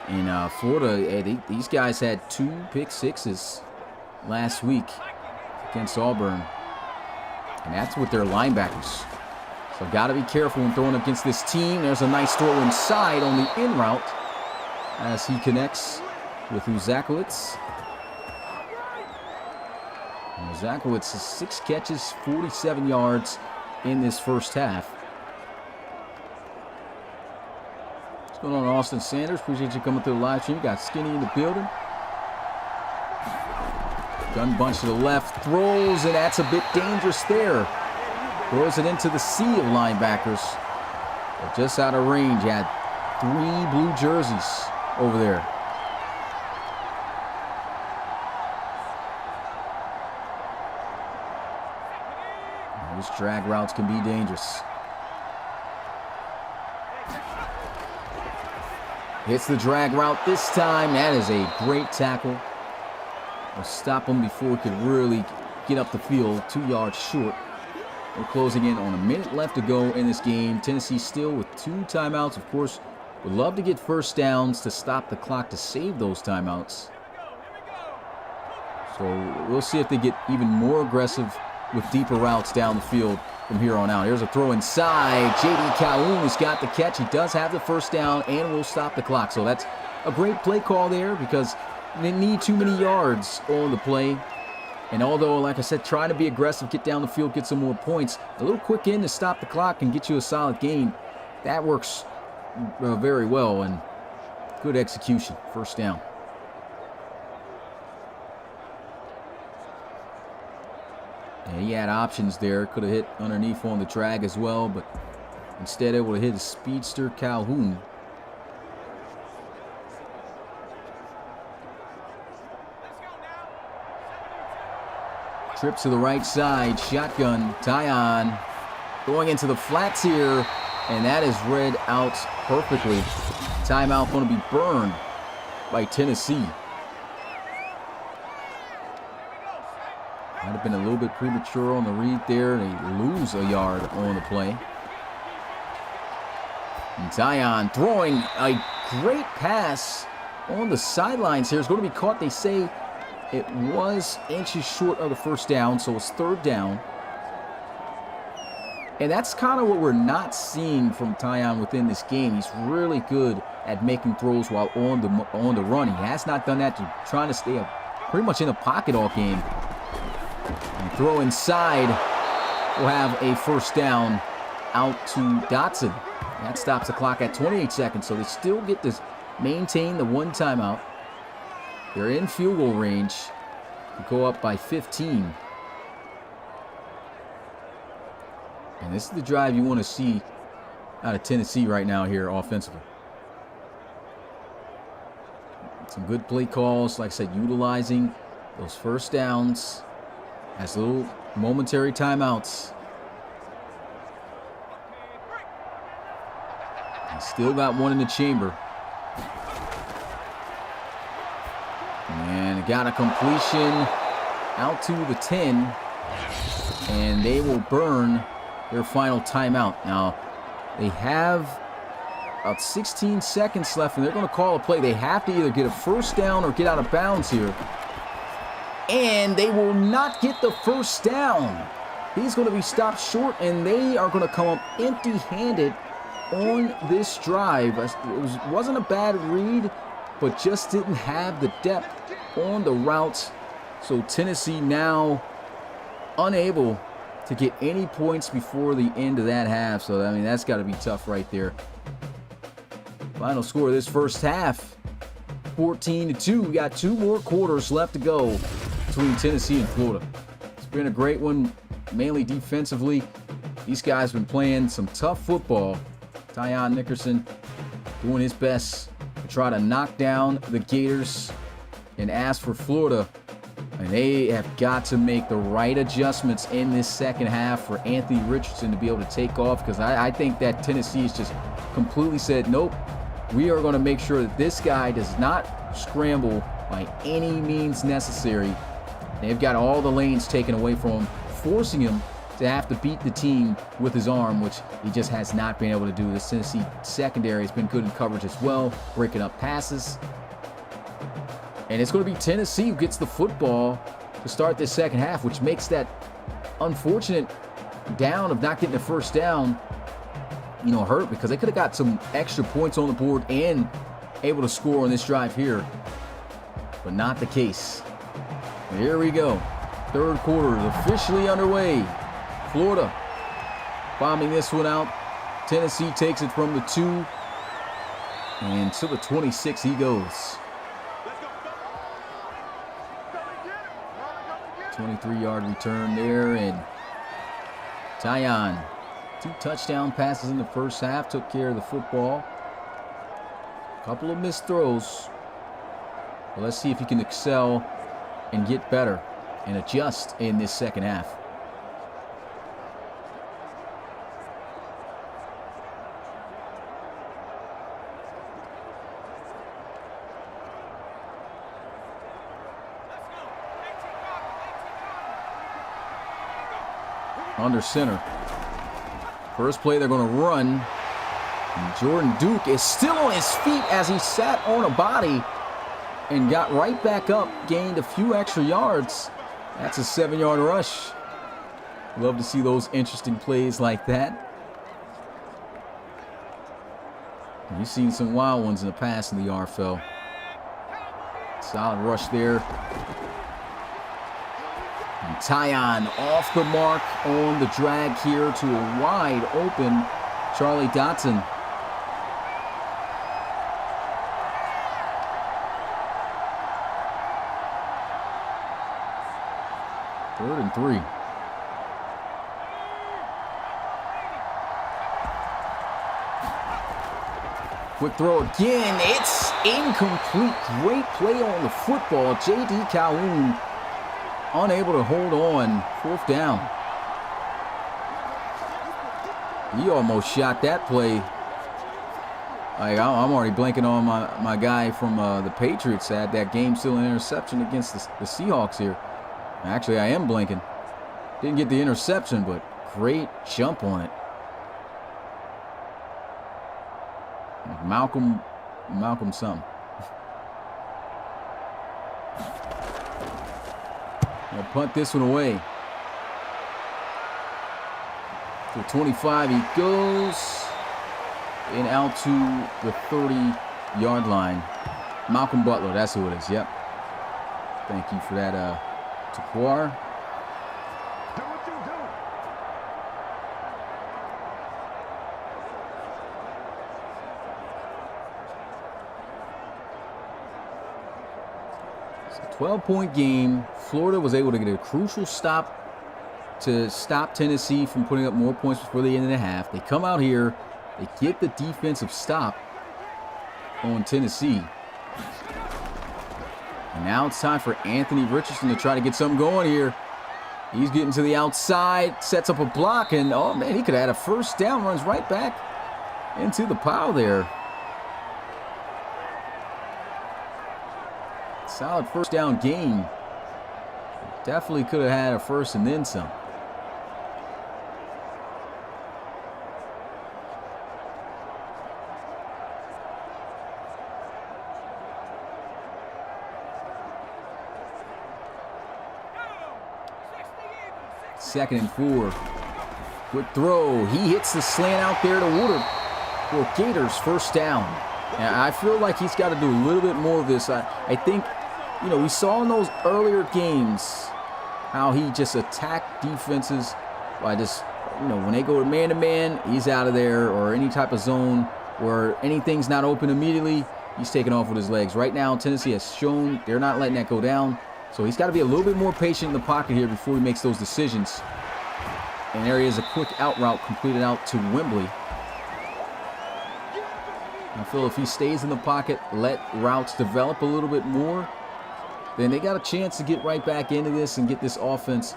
In Florida, these guys had 2 pick sixes last week against Auburn. And that's with their linebackers. So got to be careful when throwing against this team. There's a nice throw inside on the in route as he connects with Uzakowicz. And Uzakowicz has 6 catches, 47 yards in this first half. What's going on, Austin Sanders? Appreciate you coming through the live stream. Got Skinny in the building. Gun bunch to the left, throws, and that's a bit dangerous there. Throws it into the sea of linebackers. But just out of range, had 3 blue jerseys over there. Those drag routes can be dangerous. Hits the drag route this time. That is a great tackle. We'll stop him before he could really get up the field. 2 yards short. We're closing in on a minute left to go in this game. Tennessee still with 2 timeouts. Of course, would love to get first downs to stop the clock to save those timeouts. So we'll see if they get even more aggressive with deeper routes down the field from here on out. Here's a throw inside. J.D. Calhoun has got the catch. He does have the first down and will stop the clock. So that's a great play call there because they need too many yards on the play. And although, like I said, trying to be aggressive, get down the field, get some more points, a little quick in to stop the clock and get you a solid gain, that works very well, and good execution. First down. And he had options there. Could have hit underneath on the drag as well, but instead able to hit a speedster Calhoun. Trips to the right side, shotgun, Tyon going into the flats here, and that is read out perfectly. Timeout going to be burned by Tennessee. Might have been a little bit premature on the read there. They lose a yard on the play. And Tyon throwing a great pass on the sidelines here. It's going to be caught, they say. It was inches short of the first down, so it's third down. And that's kind of what we're not seeing from Tyon within this game. He's really good at making throws while on the run. He has not done that, trying to stay pretty much in the pocket all game. And throw inside will have a first down out to Dotson. That stops the clock at 28 seconds, so they still get to maintain the 1 timeout. They're in field goal range to go up by 15. And this is the drive you want to see out of Tennessee right now here offensively. Some good play calls, like I said, utilizing those first downs as little momentary timeouts. And still got one in the chamber. And got a completion out to the 10. And they will burn their final timeout. Now, they have about 16 seconds left, and they're going to call a play. They have to either get a first down or get out of bounds here. And they will not get the first down. He's going to be stopped short, and they are going to come up empty-handed on this drive. It wasn't a bad read, but just didn't have the depth on the routes. So Tennessee now unable to get any points before the end of that half. So, I mean, that's got to be tough right there. Final score of this first half, 14-2. We got 2 more quarters left to go between Tennessee and Florida. It's been a great one, mainly defensively. These guys have been playing some tough football Tyon Nickerson doing his best to try to knock down the Gators. And as for Florida, and they have got to make the right adjustments in this second half for Anthony Richardson to be able to take off, because I think that Tennessee has just completely said, nope, we are going to make sure that this guy does not scramble by any means necessary. They've got all the lanes taken away from him, forcing him to have to beat the team with his arm, which he just has not been able to do. This Tennessee secondary has been good in coverage as well, breaking up passes. And it's going to be Tennessee who gets the football to start this second half, which makes that unfortunate down of not getting the first down, hurt, because they could have got some extra points on the board and able to score on this drive here. But not the case. And here we go. Third quarter is officially underway. Florida bombing this one out. Tennessee takes it from the 2. And to the 26 he goes. 23-yard return there, and Tyon, 2 touchdown passes in the first half, took care of the football. A couple of missed throws. But let's see if he can excel and get better and adjust in this second half. Under center. First play they're going to run. And Jordan Duke is still on his feet as he sat on a body and got right back up, gained a few extra yards. That's a 7-yard rush. Love to see those interesting plays like that. And you've seen some wild ones in the past in the RFL. Solid rush there. And Tyon off the mark on the drag here to a wide open Charlie Dotson. Third and 3. Quick throw again. It's incomplete. Great play on the football. J.D. Calhoun unable to hold on. 4th down. He almost shot that play. I'm already blanking on my guy from the Patriots had that game still an interception against the Seahawks here. Actually, I am blanking. Didn't get the interception, but great jump on it. Malcolm something. I'll punt this one away. To 25 he goes. And out to the 30-yard line. Malcolm Butler, that's who it is, yep. Thank you for that, Taquar. Do what you do. It's a 12-point game. Florida was able to get a crucial stop to stop Tennessee from putting up more points before the end of the half. They come out here, they get the defensive stop on Tennessee. And now it's time for Anthony Richardson to try to get something going here. He's getting to the outside, sets up a block, and oh man, he could have had a first down, runs right back into the pile there. Solid first down gain. Definitely could have had a first and then some. Second and 4. Quick throw. He hits the slant out there to Woodard for Gators first down. And I feel like he's got to do a little bit more of this. I think, we saw in those earlier games how he just attacked defenses by just, when they go man-to-man, he's out of there, or any type of zone where anything's not open immediately, he's taking off with his legs. Right now, Tennessee has shown they're not letting that go down. So he's got to be a little bit more patient in the pocket here before he makes those decisions. And there is a quick out route completed out to Wembley. I feel if he stays in the pocket, let routes develop a little bit more, then they got a chance to get right back into this and get this offense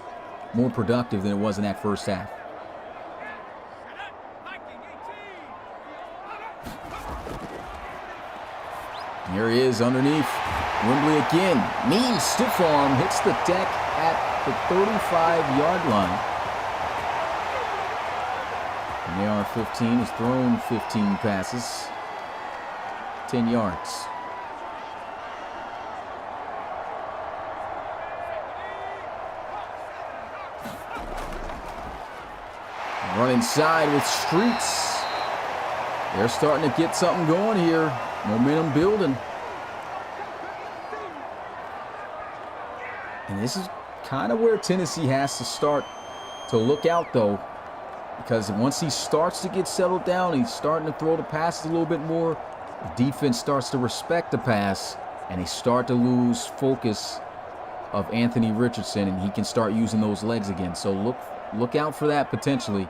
more productive than it was in that first half. Here he is underneath. Wembley again. Mean stiff arm hits the deck at the 35-yard line. And the AR-15 has thrown 15 passes, 10 yards. Run inside with Streets. They're starting to get something going here. Momentum building. And this is kind of where Tennessee has to start to look out, though. Because once he starts to get settled down, he's starting to throw the passes a little bit more. The defense starts to respect the pass, and they start to lose focus of Anthony Richardson, and he can start using those legs again. So look out for that potentially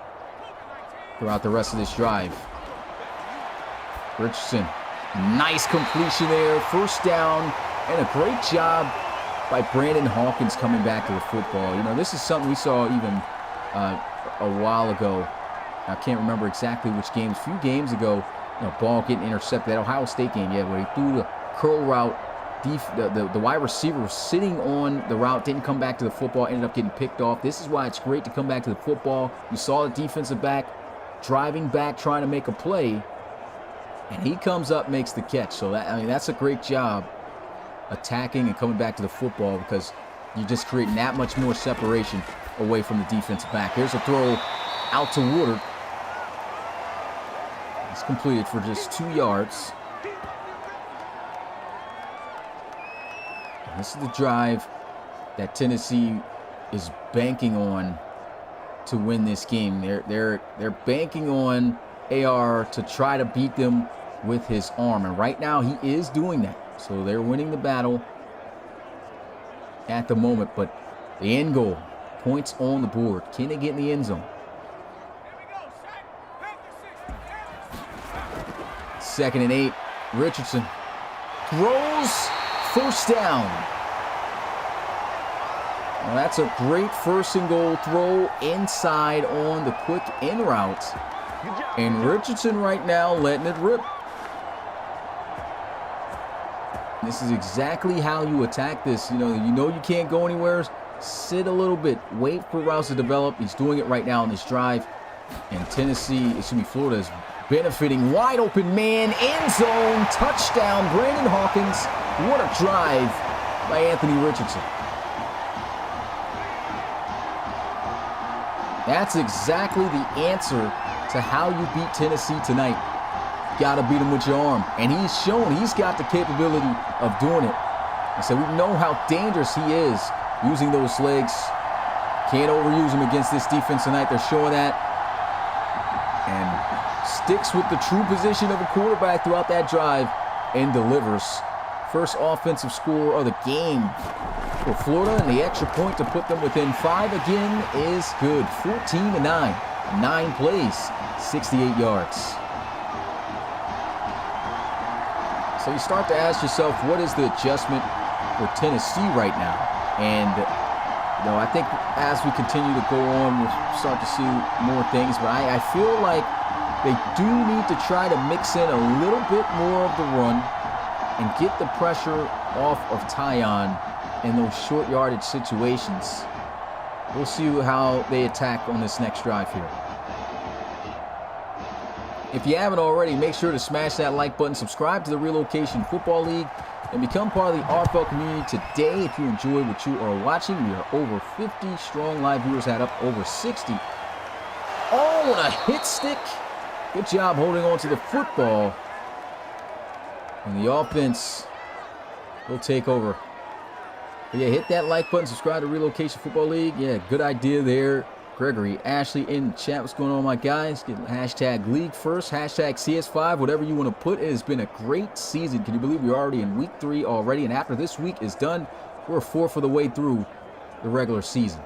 throughout the rest of this drive. Richardson, nice completion there, first down, and a great job by Brandon Hawkins coming back to the football. You know, this is something we saw even a while ago. I can't remember exactly which game. A few games ago, ball getting intercepted. That Ohio State game, where he threw the curl route. The wide receiver was sitting on the route, didn't come back to the football, ended up getting picked off. This is why it's great to come back to the football. You saw the defensive back driving back, trying to make a play, and he comes up, makes the catch. So that's a great job attacking and coming back to the football, because you're just creating that much more separation away from the defensive back. Here's a throw out to Woodard. It's completed for just 2 yards. And this is the drive that Tennessee is banking on to win this game. They're banking on AR to try to beat them with his arm, and right now he is doing that. So they're winning the battle at the moment, but the end goal, points on the board. Can they get in the end zone? 2nd and 8. Richardson throws, first down. Well, that's a great first and goal throw inside on the quick in route. And Richardson right now letting it rip. This is exactly how you attack this. You know you can't go anywhere. Sit a little bit. Wait for routes to develop. He's doing it right now in this drive. And Florida is benefiting. Wide open man, end zone, touchdown, Brandon Hawkins. What a drive by Anthony Richardson. That's exactly the answer to how you beat Tennessee tonight. Got to beat him with your arm. And he's shown he's got the capability of doing it. And so we know how dangerous he is using those legs. Can't overuse him against this defense tonight. They're showing that. And sticks with the true position of a quarterback throughout that drive and delivers. First offensive score of the game for Florida, and the extra point to put them within 5 again is good. 14-9. 9 plays, 68 yards. So you start to ask yourself, what is the adjustment for Tennessee right now? And I think as we continue to go on, we'll start to see more things. But I feel like they do need to try to mix in a little bit more of the run and get the pressure off of Tyon in those short yardage situations. We'll see how they attack on this next drive here. If you haven't already, make sure to smash that like button, subscribe to the Relocation Football League, and become part of the RFL community today. If you enjoy what you are watching, we are over 50 strong live viewers, had up over 60. Oh, and a hit stick. Good job holding on to the football. And the offense will take over. But yeah, hit that like button, subscribe to Relocation Football League. Yeah, good idea there. Gregory Ashley in the chat. What's going on, my guys? Get hashtag league first, hashtag CS5, whatever you want to put. It has been a great season. Can you believe we're already in week 3 already? And after this week is done, we're 4th of the way through the regular season.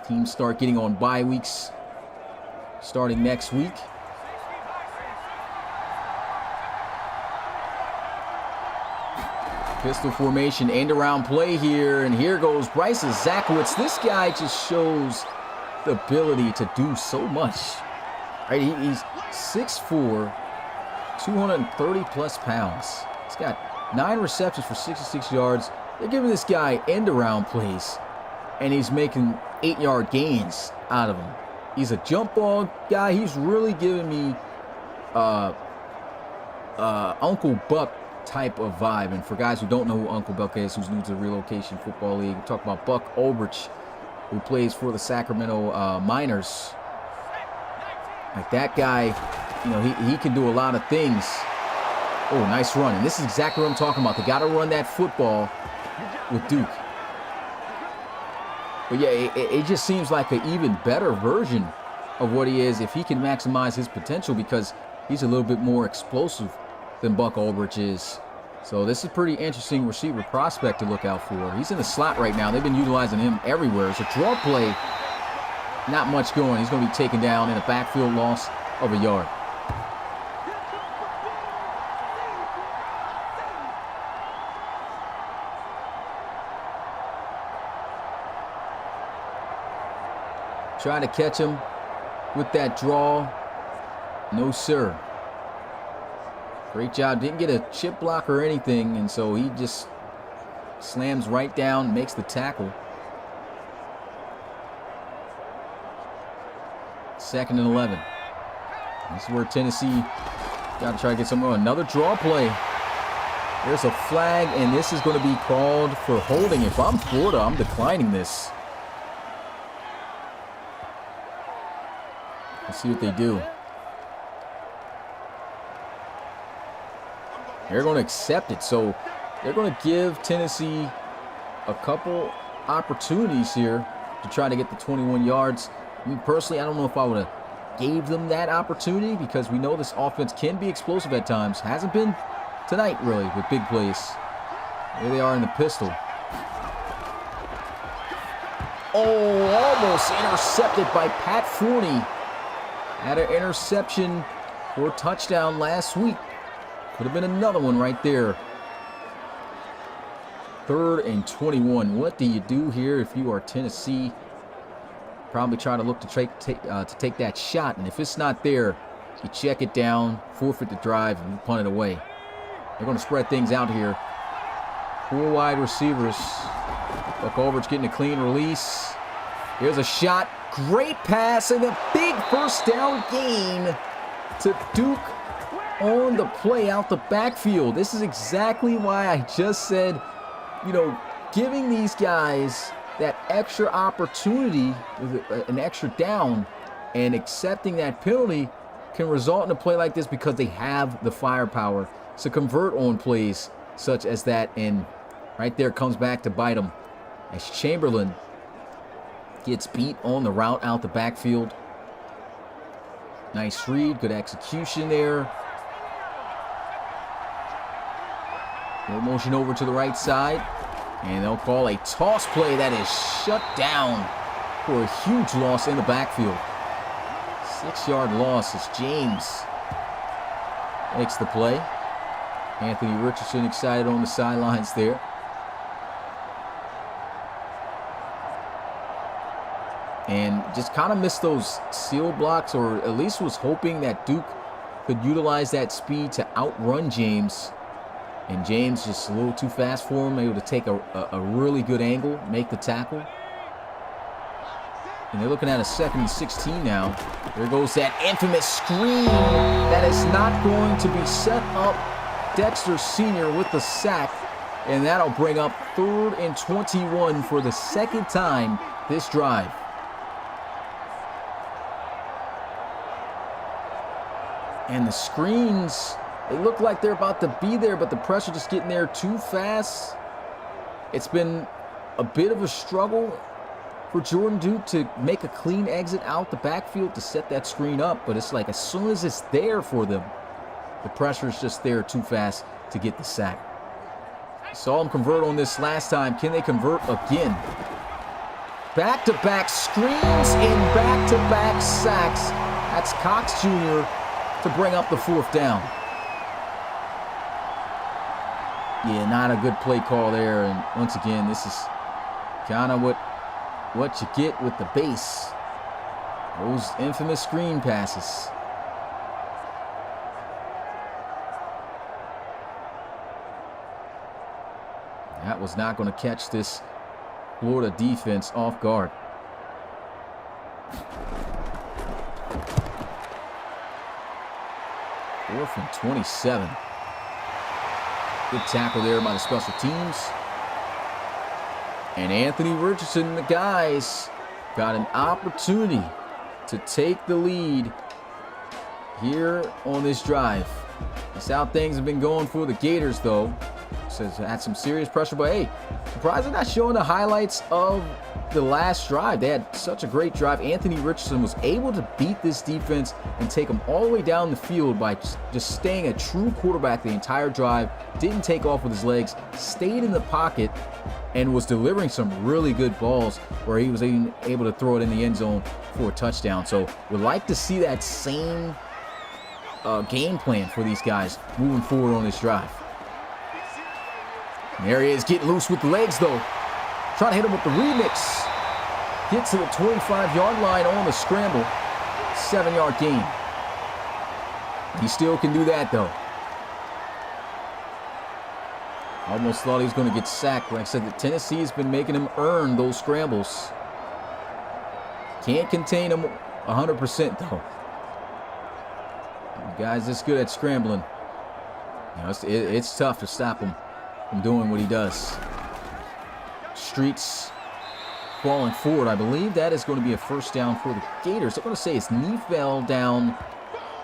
Teams start getting on bye weeks starting next week. Pistol formation, end around play here, and here goes Bryce Zakowicz. This guy just shows the ability to do so much. Right, he's 6'4", 230 plus pounds. He's got 9 receptions for 66 yards. They're giving this guy end around plays, and he's making 8-yard gains out of him. He's a jump ball guy. He's really giving me Uncle Buck type of vibe. And for guys who don't know who Uncle Buck is, who's new to the Relocation Football League, we talk about Buck Ulbrich, who plays for the Sacramento Miners. Like that guy, you know, he can do a lot of things. Oh, nice run. And this is exactly what I'm talking about. They got to run that football with Duke. But yeah, it just seems like an even better version of what he is if he can maximize his potential, because he's a little bit more explosive than Buck Ulbrich is. So this is a pretty interesting receiver prospect to look out for. He's in the slot right now. They've been utilizing him everywhere. It's a draw play. Not much going. He's going to be taken down in a backfield loss of a yard. Trying to catch him with that draw. No, sir. Great job. Didn't get a chip block or anything, and so he just slams right down, makes the tackle. 2nd and 11. This is where Tennessee got to try to get some. Another draw play. There's a flag, and this is going to be called for holding. If I'm Florida, I'm declining this. Let's see what they do. They're going to accept it. So they're going to give Tennessee a couple opportunities here to try to get the 21 yards. I mean, personally, I don't know if I would have gave them that opportunity, because we know this offense can be explosive at times. Hasn't been tonight, really, with big plays. Here they are in the pistol. Oh, almost intercepted by Pat Forney. Had an interception for a touchdown last week. Could have been another one right there. 3rd and 21. What do you do here if you are Tennessee? Probably try to look to take that shot. And if it's not there, you check it down, forfeit the drive, and punt it away. They're going to spread things out here. 4 wide receivers. Buck Ulbrich getting a clean release. Here's a shot. Great pass and a big first down gain to Duke on the play out the backfield. This is exactly why I just said, you know, giving these guys that extra opportunity, an extra down, and accepting that penalty can result in a play like this, because they have the firepower to convert on plays such as that. And right there comes back to bite them as Chamberlain gets beat on the route out the backfield. Nice read, good execution there. No motion over to the right side. And they'll call a toss play that is shut down for a huge loss in the backfield. 6-yard loss as James makes the play. Anthony Richardson excited on the sidelines there. And just kind of missed those seal blocks, or at least was hoping that Duke could utilize that speed to outrun James. And James just a little too fast for him, able to take a really good angle, make the tackle. And they're looking at a 2nd and 16 now. There goes that infamous screen that is not going to be set up. Dexter Sr. with the sack. And that'll bring up 3rd and 21 for the 2nd time this drive. And the screens, they look like they're about to be there, but the pressure just getting there too fast. It's been a bit of a struggle for Jordan Duke to make a clean exit out the backfield to set that screen up. But it's like as soon as it's there for them, the pressure is just there too fast to get the sack. Saw them convert on this last time. Can they convert again? Back-to-back screens and back-to-back sacks. That's Cox Jr. to bring up the 4th down. Yeah, not a good play call there. And once again, this is kind of what you get with the base. Those infamous screen passes. That was not going to catch this Florida defense off guard. Fourth and 27. Good tackle there by the special teams. And Anthony Richardson and the guys got an opportunity to take the lead here on this drive. That's how things have been going for the Gators, though. Says had some serious pressure, but hey, surprised they're not showing the highlights of the last drive. They had such a great drive. Anthony Richardson was able to beat this defense and take them all the way down the field by just staying a true quarterback the entire drive. Didn't take off with his legs, stayed in the pocket, and was delivering some really good balls where he was even able to throw it in the end zone for a touchdown. So we'd like to see that same game plan for these guys moving forward on this drive. And there he is, getting loose with the legs, though. Trying to hit him with the remix. Gets to the 25-yard line on the scramble. 7-yard gain. He still can do that, though. Almost thought he was going to get sacked. Like I said, the Tennessee has been making him earn those scrambles. Can't contain him 100%, though. The guy's this good at scrambling. You know, it's tough to stop him from doing what he does. Streets falling forward. I believe that is going to be a first down for the Gators. I'm going to say his knee fell down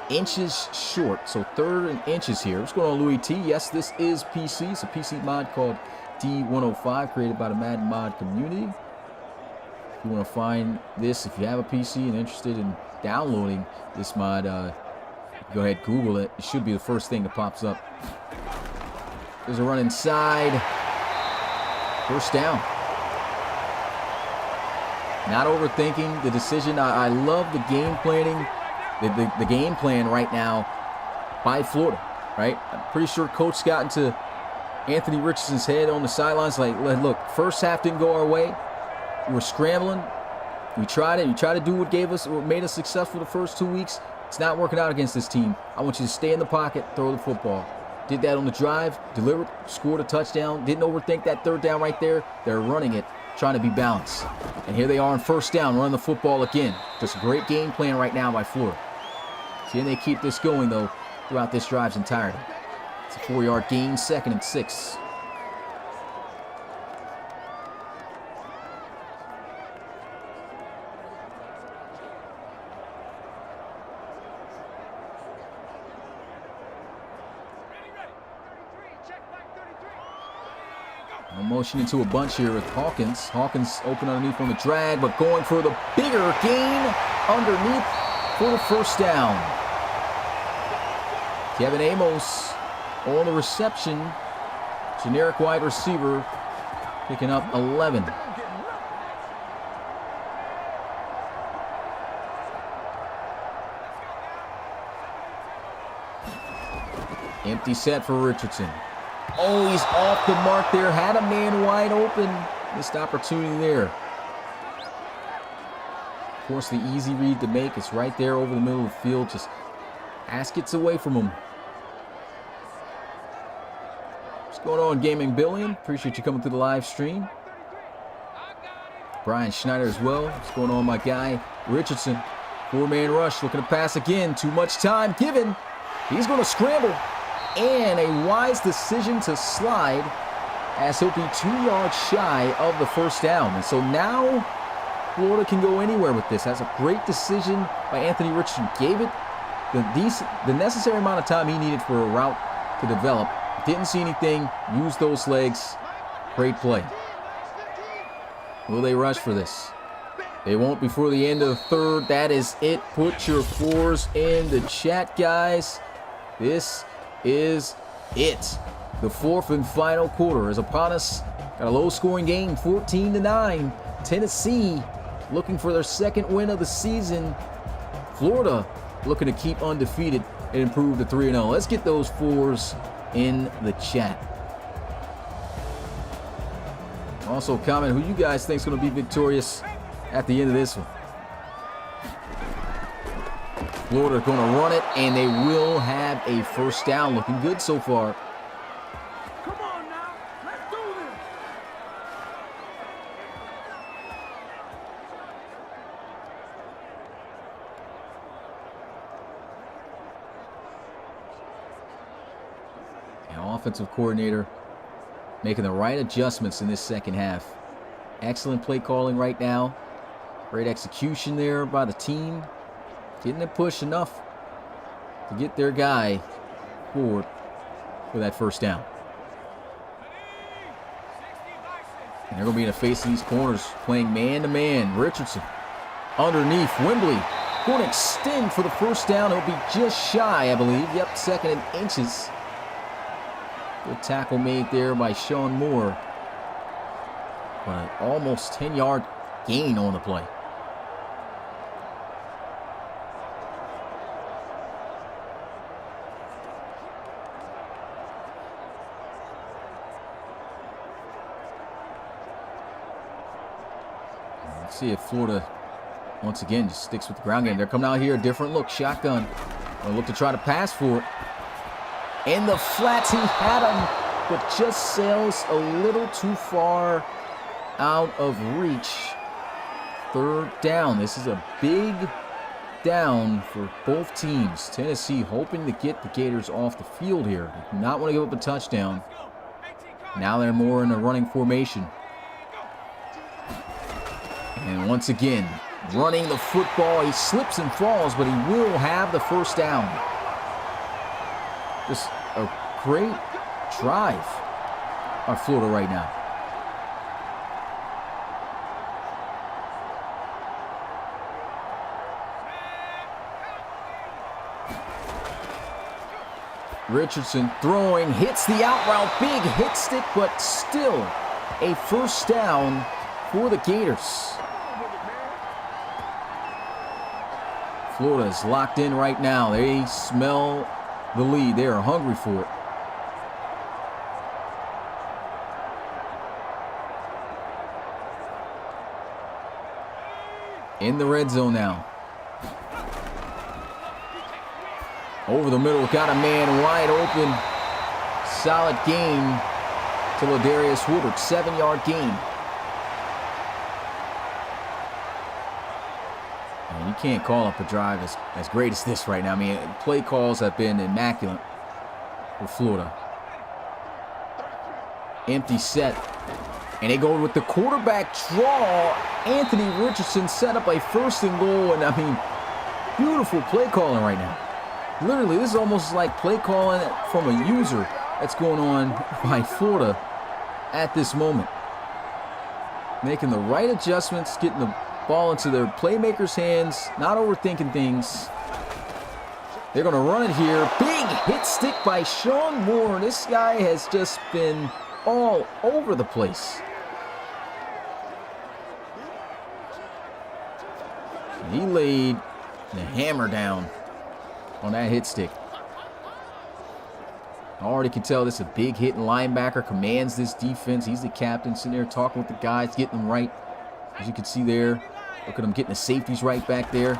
inches short. So 3rd and inches here. What's going on, Louis T? Yes, this is PC. It's a PC mod called D105 created by the Madden mod community. If you want to find this, if you have a PC and interested in downloading this mod, go ahead, Google it. It should be the first thing that pops up. There's a run inside. First down. Not overthinking the decision. I love the game planning, the game plan right now by Florida, right? I'm pretty sure Coach got into Anthony Richardson's head on the sidelines like, look, first half didn't go our way. We were scrambling. We tried it. We tried to do what made us successful the first 2 weeks. It's not working out against this team. I want you to stay in the pocket, throw the football. Did that on the drive, delivered, scored a touchdown. Didn't overthink that 3rd down right there. They're running it, trying to be balanced. And here they are on 1st down, running the football again. Just a great game plan right now by Florida. See, and they keep this going, though, throughout this drive's entirety. It's a 4-yard gain, 2nd and 6. Motion into a bunch here with Hawkins. Hawkins open underneath on the drag, but going for the bigger gain underneath for the first down. Kevin Amos on the reception. Generic wide receiver picking up 11. Empty set for Richardson. Oh, he's off the mark there. Had a man wide open. Missed opportunity there. Of course, the easy read to make is right there over the middle of the field. Just ask it away from him. What's going on, Gaming Billion? Appreciate you coming through the live stream. Brian Schneider as well. What's going on, my guy? Richardson. 4-man rush. Looking to pass again. Too much time given. He's going to scramble. And a wise decision to slide as he'll be 2 yards shy of the first down. And so now Florida can go anywhere with this. That's a great decision by Anthony Richardson. Gave it the necessary amount of time he needed for a route to develop. Didn't see anything. Used those legs. Great play. Will they rush for this? They won't before the end of the 3rd. That is it. Put your 4s in the chat, guys. This is it. The 4th and final quarter is upon us. Got a low-scoring game, 14-9. Tennessee looking for their 2nd win of the season. Florida looking to keep undefeated and improve to 3-0. Let's get those 4s in the chat. Also comment who you guys think is going to be victorious at the end of this one. Florida going to run it, and they will have a first down. Looking good so far. Come on now. Let's do this. And offensive coordinator making the right adjustments in this second half. Excellent play calling right now. Great execution there by the team. Getting it pushed enough to get their guy forward for that first down. And they're going to be in the face of these corners, playing man-to-man. Richardson underneath. Wembley going to extend for the first down. It'll be just shy, I believe. Yep, second and inches. Good tackle made there by Sean Moore. But an almost 10-yard gain on the play. Let's see if Florida, once again, just sticks with the ground game. They're coming out here, a different look, shotgun. They'll look to try to pass for it. In the flats, he had him, but just sails a little too far out of reach. Third down. This is a big down for both teams. Tennessee hoping to get the Gators off the field here. They do not want to give up a touchdown. Now they're more in a running formation. And once again, running the football. He slips and falls, but he will have the first down. Just a great drive by Florida right now. Richardson throwing, hits the out route, big hit stick, but still a first down for the Gators. Florida is locked in right now. They smell the lead. They are hungry for it. In the red zone now. Over the middle, got a man wide open. Solid gain to Ladarius Woodard, 7-yard gain. And you can't call up a drive as great as this right now. I mean, play calls have been immaculate for Florida. Empty set. And they go with the quarterback draw. Anthony Richardson set up a 1st and goal. And I mean, beautiful play calling right now. Literally, this is almost like play calling from a user that's going on by Florida at this moment. Making the right adjustments, getting the ball into their playmakers' hands, not overthinking things. They're going to run it here. Big hit stick by Sean Moore. This guy has just been all over the place. And he laid the hammer down on that hit stick. I already can tell this is a big hitting linebacker, commands this defense. He's the captain, sitting there talking with the guys, getting them right. As you can see there, look at him getting the safeties right back there.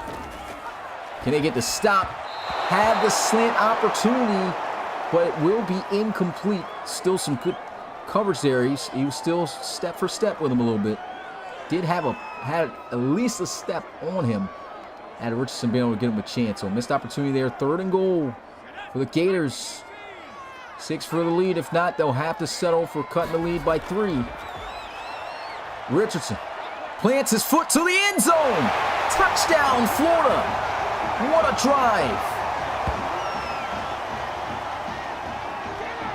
Can they get the stop? Have the slant opportunity, but it will be incomplete. Still some good coverage there. He was still step for step with him a little bit. Had at least a step on him. Had Richardson been able to get him a chance. So missed opportunity there. 3rd and goal for the Gators. 6 for the lead. If not, they'll have to settle for cutting the lead by 3. Richardson plants his foot to the end zone. Touchdown, Florida. What a drive.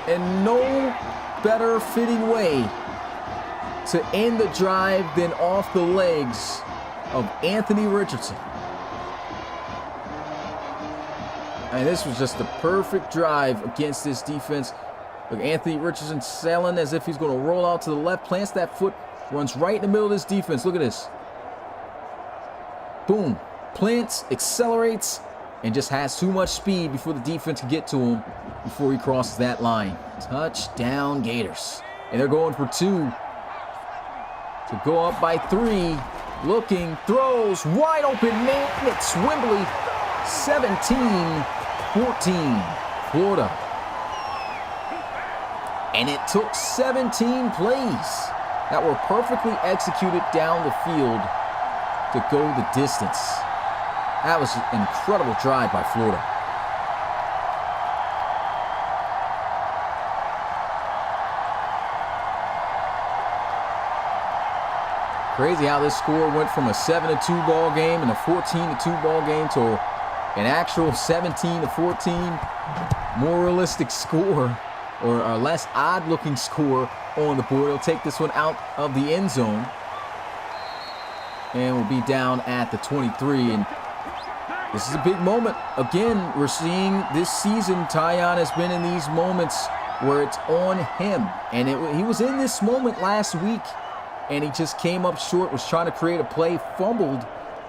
And no better fitting way to end the drive than off the legs of Anthony Richardson. And this was just the perfect drive against this defense. Look, Anthony Richardson sailing as if he's going to roll out to the left, plants that foot, runs right in the middle of this defense. Look at this. Boom. Plants, accelerates, and just has too much speed before the defense can get to him before he crosses that line. Touchdown, Gators. And they're going for 2. to go up by 3. Looking, throws, wide open man. It's Wembley, 17-14, Florida. And it took 17 plays that were perfectly executed down the field to go the distance. That was an incredible drive by Florida. Crazy how this score went from a 7-2 ball game and a 14-2 ball game to an actual 17-14, more realistic score, or a less odd-looking score on the board. He'll take this one out of the end zone, and we'll be down at the 23. And this is a big moment. Again, we're seeing this season, Tyon has been in these moments where it's on him, and he was in this moment last week, and he just came up short, was trying to create a play, fumbled,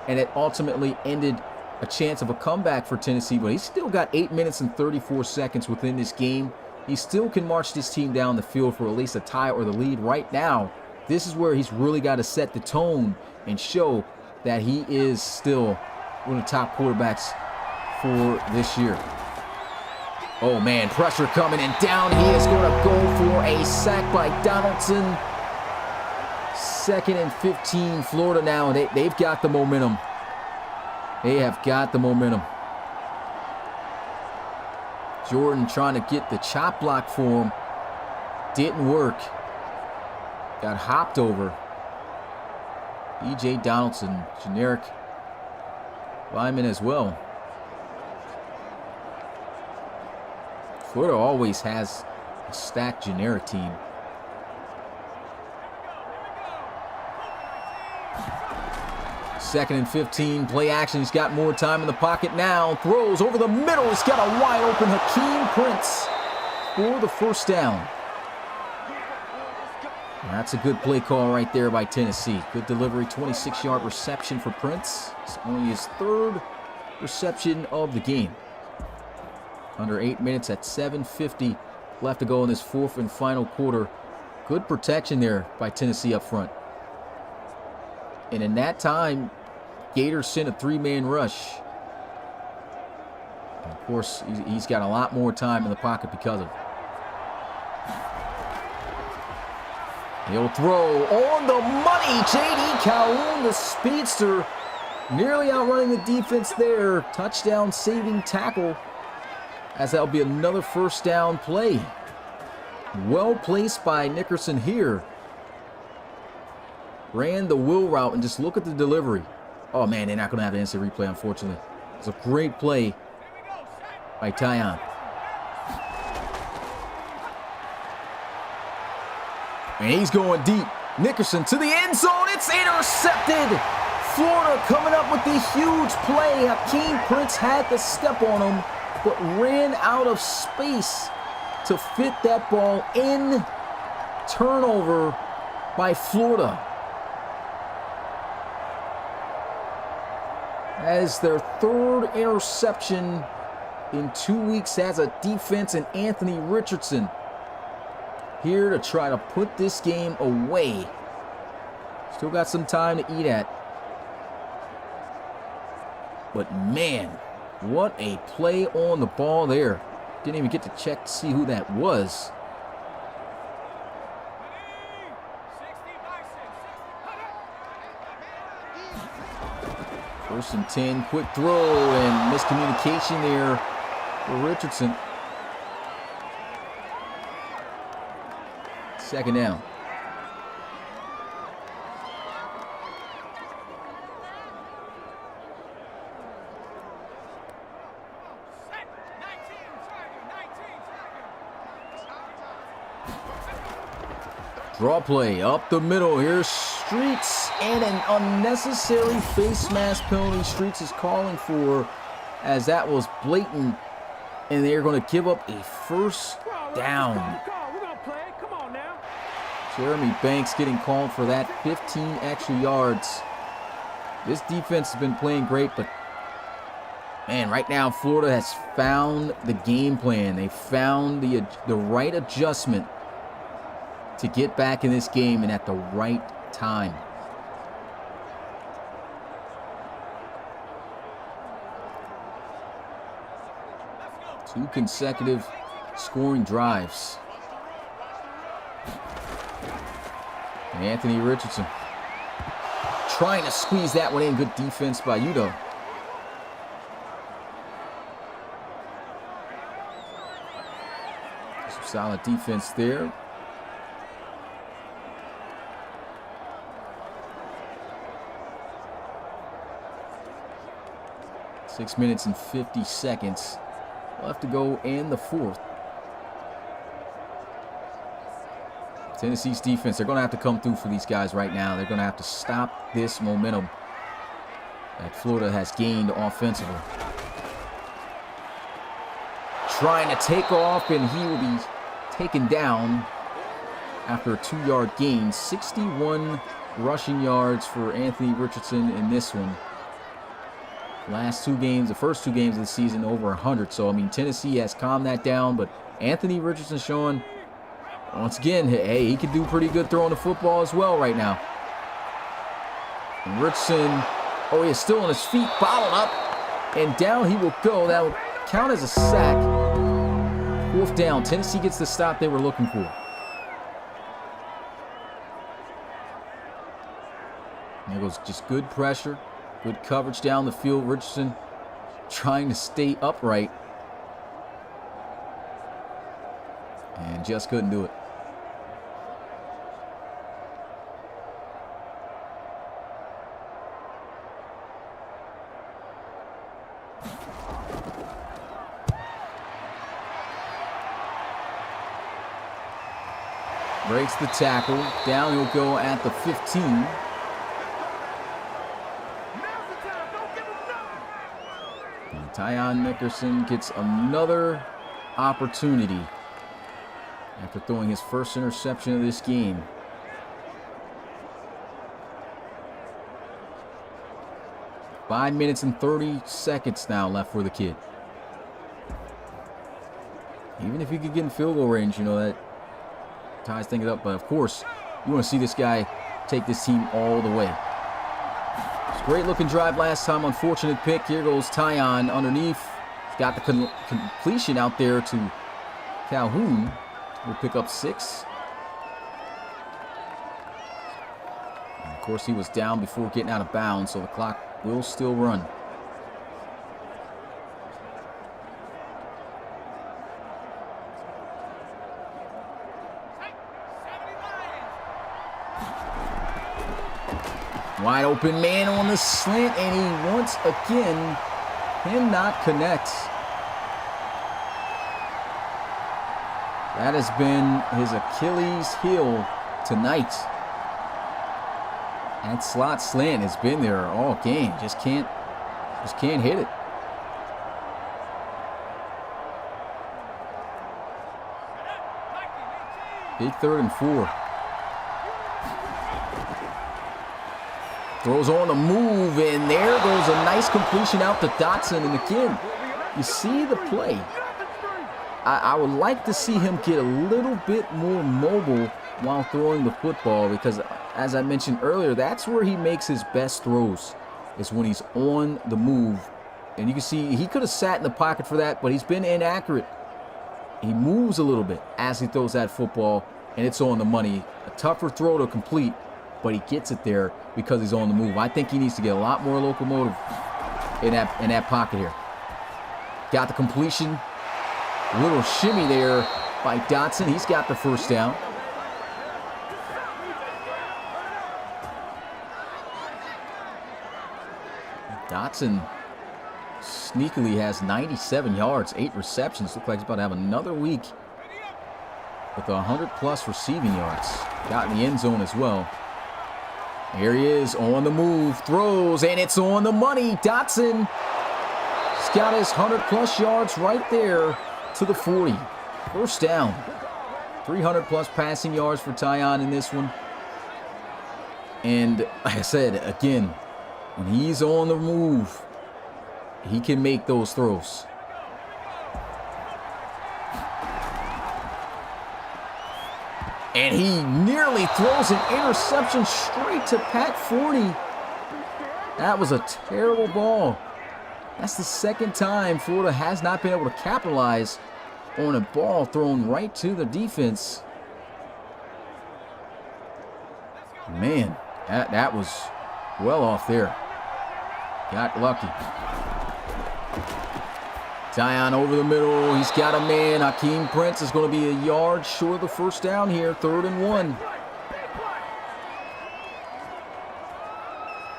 and it ultimately ended a chance of a comeback for Tennessee. But he's still got 8 minutes and 34 seconds within this game. He still can march this team down the field for at least a tie or the lead. Right now, this is where he's really got to set the tone and show that he is still one of the top quarterbacks for this year. Oh man, pressure coming, and down he is going to go for a sack by Donaldson. 2nd and 15, Florida now. They've got the momentum. They have got the momentum. Jordan trying to get the chop block for him. Didn't work. Got hopped over. E.J. Donaldson, generic lineman as well. Florida always has a stacked generic team. Second and 15, play action. He's got more time in the pocket now. Throws over the middle. He's got a wide open Hakeem Prince for the first down. That's a good play call right there by Tennessee. Good delivery, 26-yard reception for Prince. It's only his 3rd reception of the game. Under 8 minutes at 7:50 left to go in this 4th and final quarter. Good protection there by Tennessee up front. And in that time, Gators sent a 3-man rush. And of course, he's got a lot more time in the pocket because of it. He'll throw on the money. J.D. Calhoun, the speedster, nearly outrunning the defense there. Touchdown saving tackle, as that'll be another first down play. Well placed by Nickerson here. Ran the wheel route, and just look at the delivery. Oh man, they're not going to have an instant replay, unfortunately. It's a great play by Tyon. And he's going deep. Nickerson to the end zone. It's intercepted. Florida coming up with the huge play. Hakeem Prince had to step on him, but ran out of space to fit that ball in. Turnover by Florida. As their 3rd interception in 2 weeks as a defense, and Anthony Richardson here to try to put this game away. Still got some time to eat at. But man, what a play on the ball there. Didn't even get to check to see who that was. First and 10, quick throw, and miscommunication there for Richardson. 2nd down. Draw play up the middle. Here's Streets, and an unnecessary face mask penalty Streets is calling for, as that was blatant, and they're going to give up a first down. Jeremy Banks getting called for that, 15 extra yards. This defense has been playing great, but man, right now Florida has found the game plan. They found the right adjustment to get back in this game and at the right time. Two consecutive scoring drives. And Anthony Richardson trying to squeeze that one in. Good defense by Udo. Some solid defense there. Six minutes and 50 seconds left to go in the fourth. Tennessee's defense, they're going to have to come through for these guys right now. They're going to have to stop this momentum that Florida has gained offensively. Trying to take off, and he will be taken down after a 2-yard gain. 61 rushing yards for Anthony Richardson in this one. Last two games, the first two games of the season, over 100. So, I mean, Tennessee has calmed that down, but Anthony Richardson showing, once again, hey, he can do pretty good throwing the football as well right now. And Richardson, oh, he's still on his feet, bottled up, and down he will go. That will count as a sack. Fourth down. Tennessee gets the stop they were looking for. And there goes just good pressure, good coverage down the field. Richardson trying to stay upright, and just couldn't do it. Breaks the tackle. Down he'll go at the 15. And Tyon Nickerson gets another opportunity after throwing his first interception of this game. Five minutes and 30 seconds now left for the kid. Even if he could get in field goal range, you know, that ties things up. But of course, you want to see this guy take this team all the way. It's a great looking drive last time. Unfortunate pick. Here goes Tyon underneath. He's got the completion out there to Calhoun. Will pick up 6. And of course, he was down before getting out of bounds, so the clock will still run. Wide open man on the slant, and he once again cannot connect. That has been his Achilles heel tonight. That slot slant has been there all game. Just can't hit it. Big 3rd and 4. Throws on the move, and there goes a nice completion out to Dotson. And again, you see the play. I would like to see him get a little bit more mobile while throwing the football, because as I mentioned earlier, that's where he makes his best throws, is when he's on the move. And you can see he could have sat in the pocket for that, but he's been inaccurate. He moves a little bit as he throws that football, and it's on the money. A tougher throw to complete, but he gets it there because he's on the move. I think he needs to get a lot more locomotive in that pocket here. Got the completion. A little shimmy there by Dotson. He's got the first down. Dotson sneakily has 97 yards, 8 receptions. Looks like he's about to have another week with 100+ receiving yards. Got in the end zone as well. Here he is on the move, throws, and it's on the money. Dotson, he's got his 100+ yards right there to the 40. First down. 300+ passing yards for Tyon in this one. And like I said, again, when he's on the move, he can make those throws. And he nearly throws an interception straight to Pat 40. That was a terrible ball. That's the second time Florida has not been able to capitalize on a ball thrown right to the defense. Man, that was well off there. Got lucky. Tyon over the middle. He's got a man. Hakeem Prince is going to be a yard short of the first down here. 3rd and 1.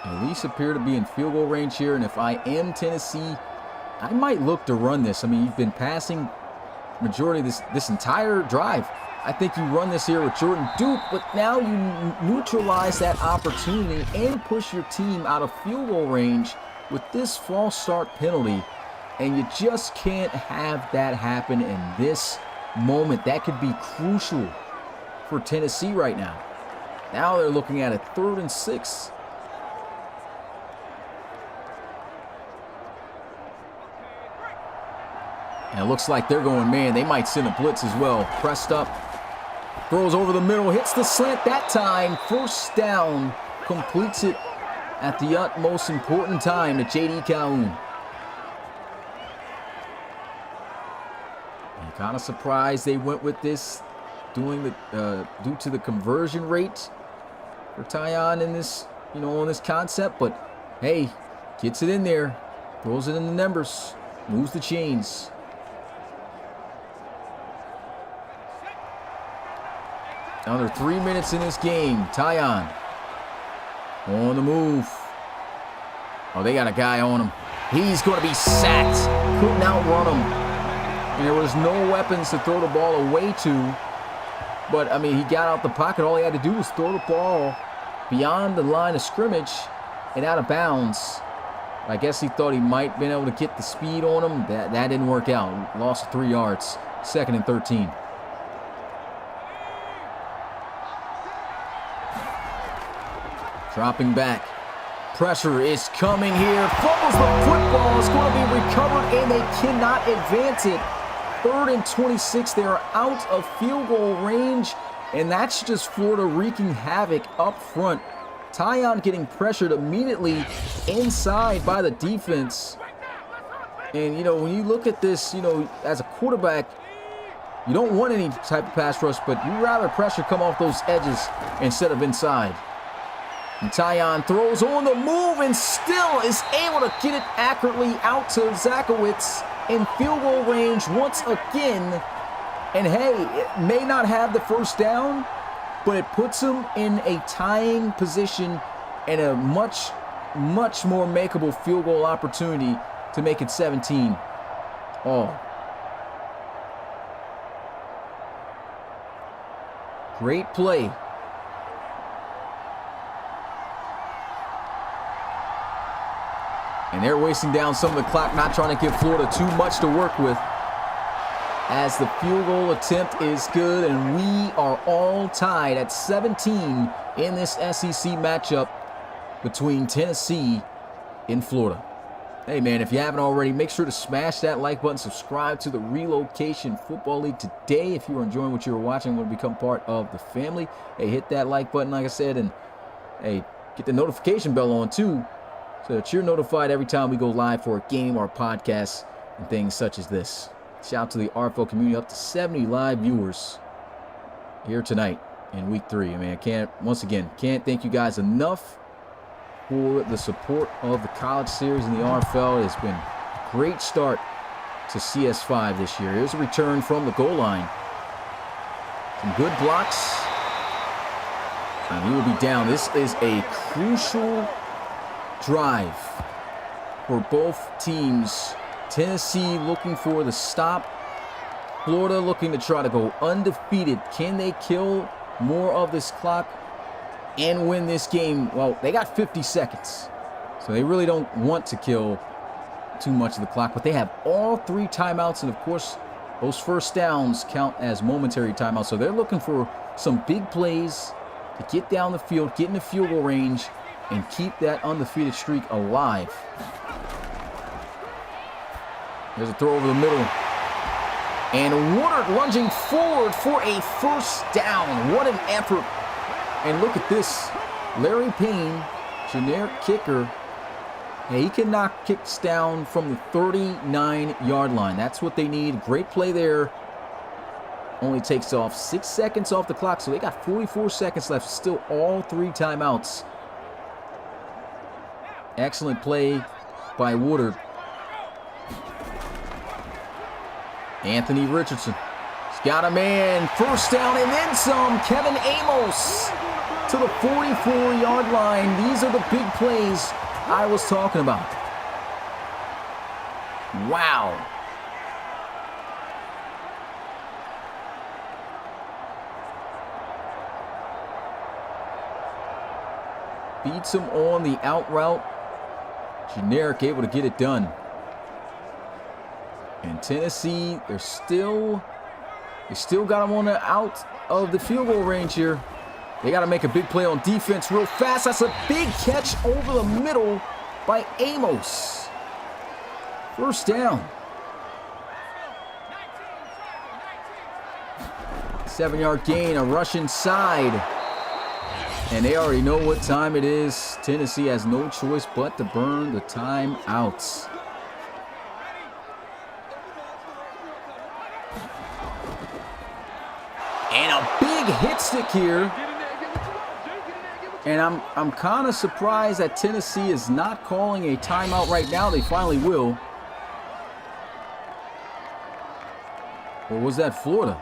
At least appear to be in field goal range here. And if I am Tennessee, I might look to run this. I mean, you've been passing majority of this entire drive. I think you run this here with Jordan Duke, but now you neutralize that opportunity and push your team out of field goal range with this false start penalty. And you just can't have that happen in this moment. That could be crucial for Tennessee right now. Now they're looking at a 3rd and 6. And it looks like they're going, man, they might send a blitz as well. Pressed up, throws over the middle, hits the slant that time. 1st down, completes it at the utmost important time to J.D. Calhoun. Kind of surprised they went with this, due to the conversion rate for Tyon in this, on this concept. But hey, gets it in there, throws it in the numbers, moves the chains. Another 3 minutes in this game. Tyon on the move. Oh, they got a guy on him. He's going to be sacked. Couldn't outrun him. And there was no weapons to throw the ball away to. But, I mean, he got out the pocket. All he had to do was throw the ball beyond the line of scrimmage and out of bounds. I guess he thought he might have been able to get the speed on him. That didn't work out. Lost 3 yards. 2nd and 13. Dropping back. Pressure is coming here. Fumbles the football. It's going to be recovered, and they cannot advance it. 3rd and 26. They are out of field goal range, and that's just Florida wreaking havoc up front. Tyon getting pressured immediately inside by the defense. And, when you look at this, as a quarterback, you don't want any type of pass rush, but you'd rather pressure come off those edges instead of inside. And Tyon throws on the move and still is able to get it accurately out to Zakowitz in field goal range once again. And hey, it may not have the first down, but it puts him in a tying position and a much, much more makeable field goal opportunity to make it 17 all. Great play. And they're wasting down some of the clock, not trying to give Florida too much to work with. As the field goal attempt is good, and we are all tied at 17 in this SEC matchup between Tennessee and Florida. Hey man, if you haven't already, make sure to smash that like button, subscribe to the Relocation Football League today. If you are enjoying what you are watching, want to become part of the family, hey, hit that like button like I said, and hey, get the notification bell on too, so that you're notified every time we go live for a game or a podcast and things such as this. Shout out to the RFL community, up to 70 live viewers here tonight in week 3. I mean, I can't thank you guys enough for the support of the college series in the RFL. It's been a great start to CS5 this year. Here's a return from the goal line. Some good blocks. And he will be down. This is a crucial drive for both teams. Tennessee looking for the stop. Florida looking to try to go undefeated. Can they kill more of this clock and win this game? Well, they got 50 seconds, so they really don't want to kill too much of the clock, but they have all 3 timeouts, and of course those first downs count as momentary timeouts. So they're looking for some big plays to get down the field, get in the field goal range, and keep that undefeated streak alive. There's a throw over the middle. And Woodard lunging forward for a first down. What an effort. And look at this. Larry Payne, generic kicker. He can knock kicks down from the 39-yard line. That's what they need. Great play there. Only takes off 6 seconds off the clock, so they got 44 seconds left. Still all 3 timeouts. Excellent play by Woodard. Anthony Richardson. He's got a man. First down and then some. Kevin Amos to the 44-yard line. These are the big plays I was talking about. Wow. Beats him on the out route. Generic able to get it done. And Tennessee, they still got him on the out of the field goal range here. They got to make a big play on defense real fast. That's a big catch over the middle by Amos. First down. 7-yard gain, a rush inside. And they already know what time it is. Tennessee has no choice but to burn the timeouts. And a big hit stick here. And I'm kind of surprised that Tennessee is not calling a timeout right now. They finally will. Or was that Florida?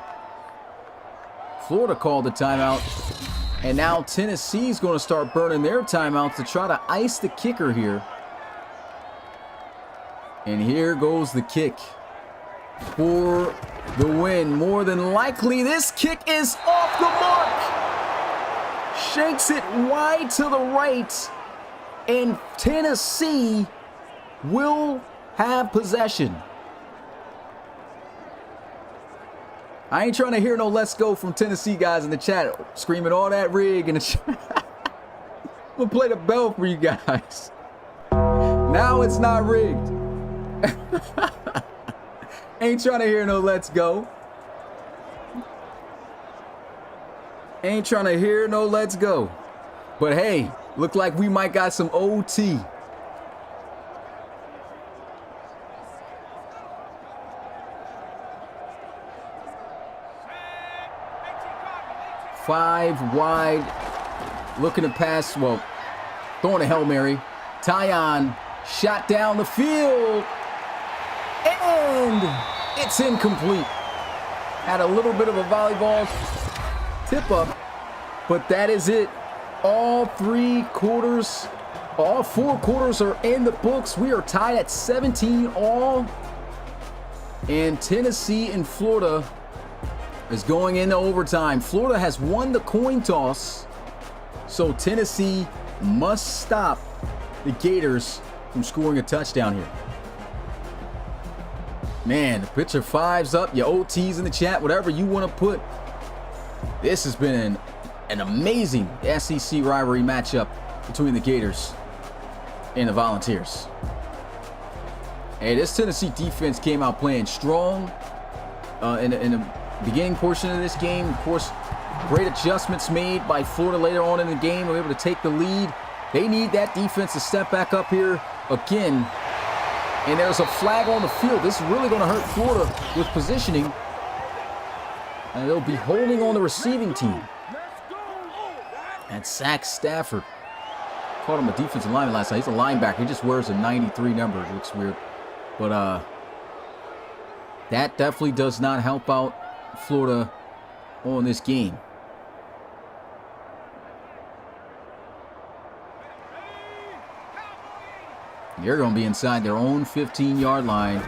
Florida called the timeout. And now Tennessee's going to start burning their timeouts to try to ice the kicker here. And here goes the kick for the win. More than likely, this kick is off the mark. Shakes it wide to the right. And Tennessee will have possession. I ain't trying to hear no let's go from Tennessee guys in the chat screaming all that rig in the chat. We'll play the bell for you guys. Now it's not rigged. Ain't trying to hear no let's go. Ain't trying to hear no let's go. But hey, look like we might got some OT. Five wide, looking to pass, well, throwing a Hail Mary. Tyon shot down the field, and it's incomplete. Had a little bit of a volleyball tip up, but that is it. All 4 quarters are in the books. We are tied at 17 all, and Tennessee and Florida is going into overtime. Florida has won the coin toss, so Tennessee must stop the Gators from scoring a touchdown here. Man, the picture 5's up, your OT's in the chat, whatever you want to put. This has been an amazing SEC rivalry matchup between the Gators and the Volunteers. Hey, this Tennessee defense came out playing strong in the beginning portion of this game. Of course, great adjustments made by Florida later on in the game. They were able to take the lead. They need that defense to step back up here again. And there's a flag on the field. This is really going to hurt Florida with positioning. And they'll be holding on the receiving team. And Zach Stafford called him a defensive lineman last night. He's a linebacker. He just wears a 93 number. It looks weird. But that definitely does not help out Florida on this game. They're going to be inside their own 15-yard line.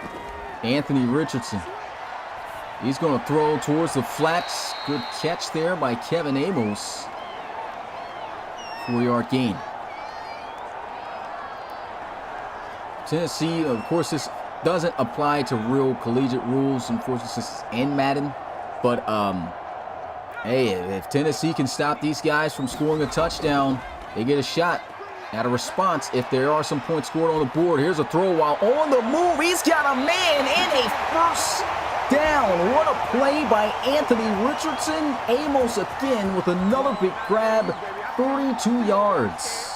Anthony Richardson. He's going to throw towards the flats. Good catch there by Kevin Amos. 4-yard gain. Tennessee, of course, this doesn't apply to real collegiate rules. Unfortunately, this is in Madden. But, hey, if Tennessee can stop these guys from scoring a touchdown, they get a shot at a response if there are some points scored on the board. Here's a throw while on the move. He's got a man and a first down. down. What a play by Anthony Richardson. Amos again with another big grab, 32 yards.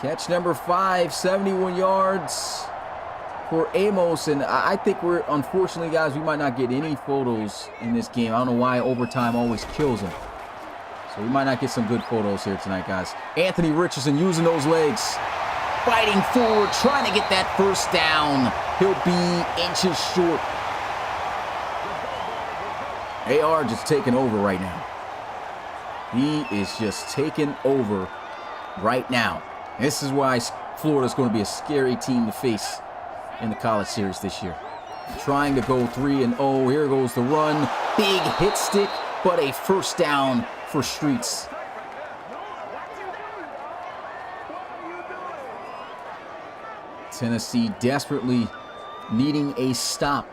Catch number 5, 71 yards for Amos. And I think unfortunately, guys, we might not get any photos in this game. I don't know why overtime always kills them. So we might not get some good photos here tonight, guys. Anthony Richardson using those legs. Fighting forward, trying to get that first down. He'll be inches short. AR just taking over right now. He is just taking over right now. This is why Florida's going to be a scary team to face in the college series this year. Trying to go 3-0. Here goes the run. Big hit stick, but a first down for Streets. Tennessee desperately needing a stop.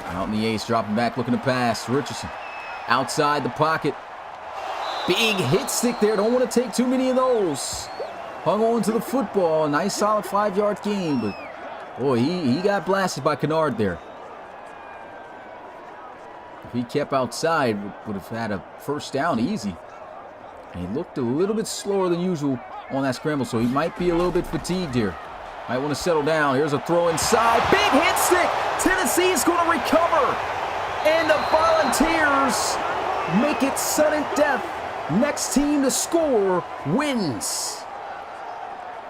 Out in the ace, dropping back, looking to pass. Richardson outside the pocket. Big hit stick there. Don't want to take too many of those. Hung on to the football. Nice solid 5-yard gain, but boy, he got blasted by Kennard there. If he kept outside, would have had a first down easy. And he looked a little bit slower than usual on that scramble, so he might be a little bit fatigued here. Might want to settle down. Here's a throw inside. Big hit stick. Tennessee is going to recover. And the Volunteers make it sudden death. Next team to score wins.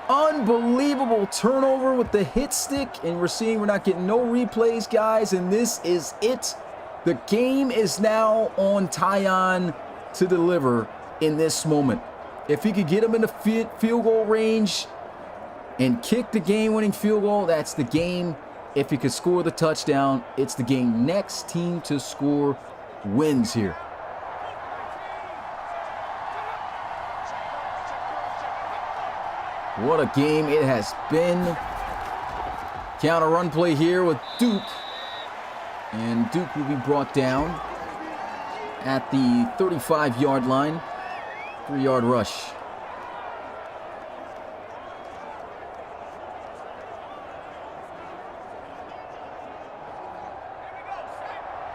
Unbelievable turnover with the hit stick. And we're not getting no replays, guys. And this is it. The game is now on Tyon to deliver in this moment. If he could get him in the field goal range and kick the game-winning field goal, that's the game. If he could score the touchdown, it's the game. Next team to score wins here. What a game it has been. Counter run play here with Duke. And Duke will be brought down at the 35-yard line. 3-yard rush.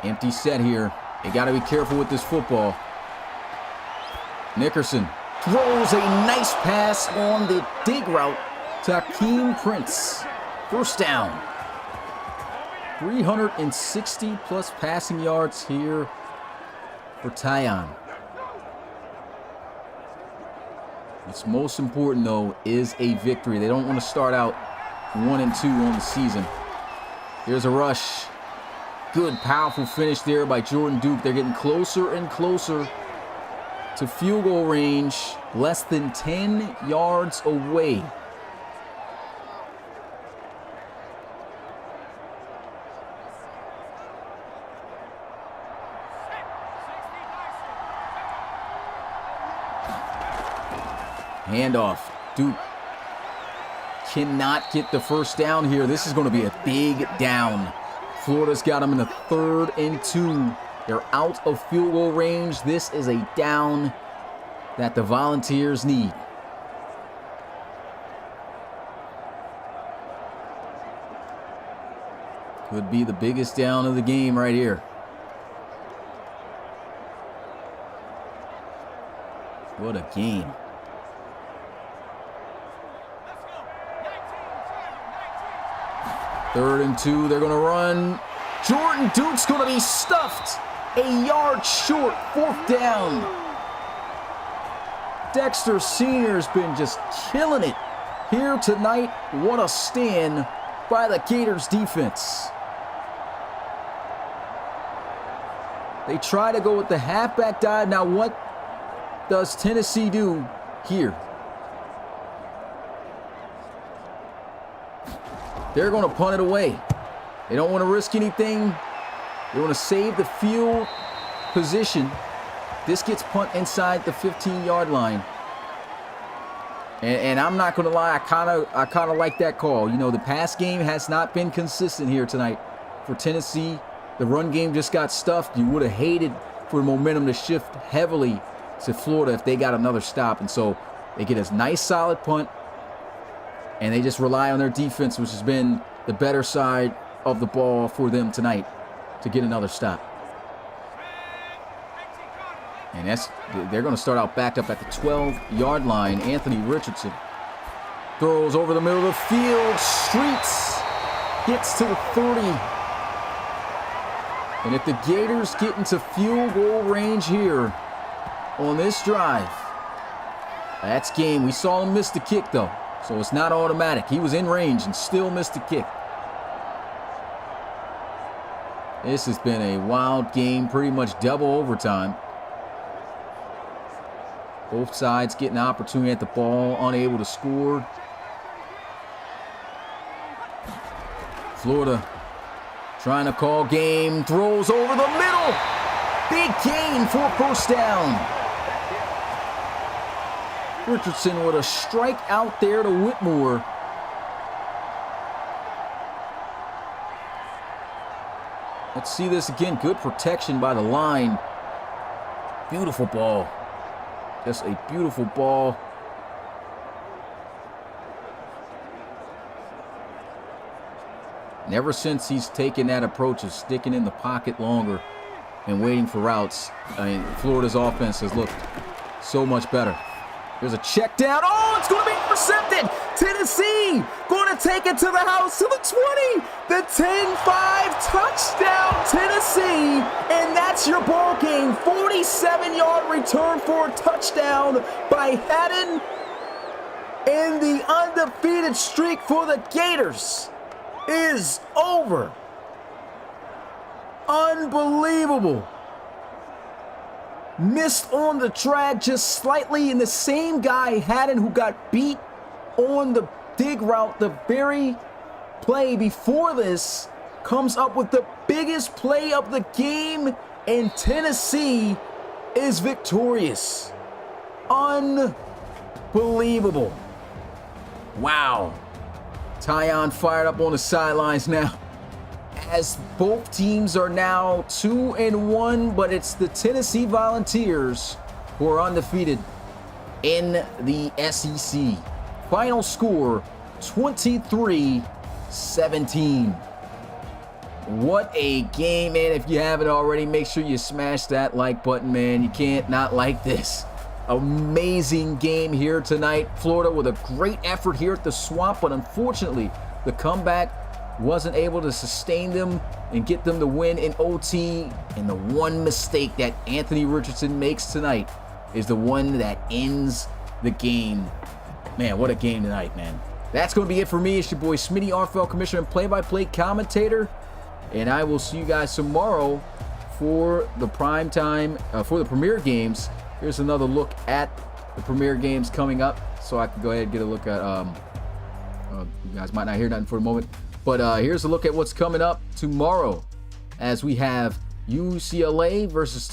Empty set here. You got to be careful with this football. Nickerson throws a nice pass on the dig route to Akeem Prince. First down. 360 plus passing yards here for Tyon. What's most important, though, is a victory. They don't want to start out 1-2 on the season. Here's a rush. Good, powerful finish there by Jordan Duke. They're getting closer and closer to field goal range. Less than 10 yards away. Handoff. Duke cannot get the first down here. This is going to be a big down. Florida's got them in the 3rd and 2. They're out of field goal range. This is a down that the Volunteers need. Could be the biggest down of the game right here. What a game. Third and 2, they're going to run. Jordan Duke's going to be stuffed. A yard short, 4th down. Dexter Sr. has been just killing it here tonight. What a stand by the Gators defense. They try to go with the halfback dive. Now what does Tennessee do here? They're going to punt it away. They don't want to risk anything. They want to save the field position. This gets punt inside the 15-yard line. And I'm not going to lie, I kind of like that call. You know, the pass game has not been consistent here tonight for Tennessee. the run game just got stuffed. You would have hated for the momentum to shift heavily to Florida if they got another stop. And so they get a nice solid punt, and they just rely on their defense, which has been the better side of the ball for them tonight, to get another stop. And they're going to start out backed up at the 12-yard line. Anthony Richardson throws over the middle of the field, streets, gets to the 30. And if the Gators get into field goal range here on this drive, that's game. We saw him miss the kick, though, so it's not automatic. He was in range and still missed the kick. This has been a wild game, pretty much double overtime. Both sides getting an opportunity at the ball, unable to score. Florida trying to call game, throws over the middle. Big gain for first down. Richardson with a strike out there to Whitmore. Let's see this again. Good protection by the line. Beautiful ball. Just a beautiful ball. And ever since he's taken that approach of sticking in the pocket longer and waiting for routes, I mean, Florida's offense has looked so much better. There's a check down. Oh, it's going to be intercepted. Tennessee going to take it to the house, to the 20. The 10-5 touchdown, Tennessee. And that's your ball game. 47-yard return for a touchdown by Haddon. And the undefeated streak for the Gators is over. Unbelievable. Missed on the track just slightly, and the same guy, Haddon, who got beat on the dig route the very play before this, comes up with the biggest play of the game, and Tennessee is victorious. Unbelievable. Wow. Tyon fired up on the sidelines now, as both teams are now 2-1, but it's the Tennessee Volunteers who are undefeated in the SEC. Final score, 23-17. What a game, man. If you haven't already, make sure you smash that like button, man. You can't not like this. Amazing game here tonight. Florida with a great effort here at the Swamp, but unfortunately, the comeback wasn't able to sustain them and get them to win in OT. And the one mistake that Anthony Richardson makes tonight is the one that ends the game. Man, what a game tonight, man. That's going to be it for me. It's your boy Smitty, RFL Commissioner and play-by-play commentator. And I will see you guys tomorrow for the prime time, for the Premier Games. Here's another look at the Premier Games coming up, so I can go ahead and get a look at, you guys might not hear nothing for the moment, but here's a look at what's coming up tomorrow, as we have UCLA versus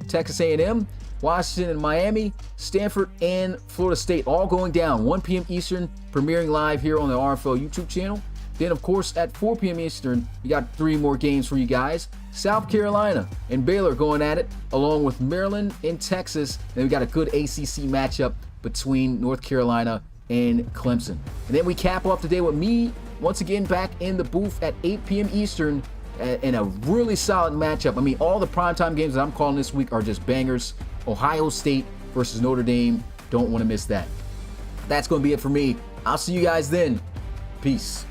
Texas A&M, Washington and Miami, Stanford and Florida State, all going down 1 p.m. Eastern, premiering live here on the RFL YouTube channel. Then, of course, at 4 p.m. Eastern, we got 3 more games for you guys. South Carolina and Baylor going at it, along with Maryland and Texas. And we got a good ACC matchup between North Carolina and Clemson. And then we cap off the day with me, once again, back in the booth at 8 p.m. Eastern in a really solid matchup. I mean, all the primetime games that I'm calling this week are just bangers. Ohio State versus Notre Dame. Don't want to miss that. That's going to be it for me. I'll see you guys then. Peace.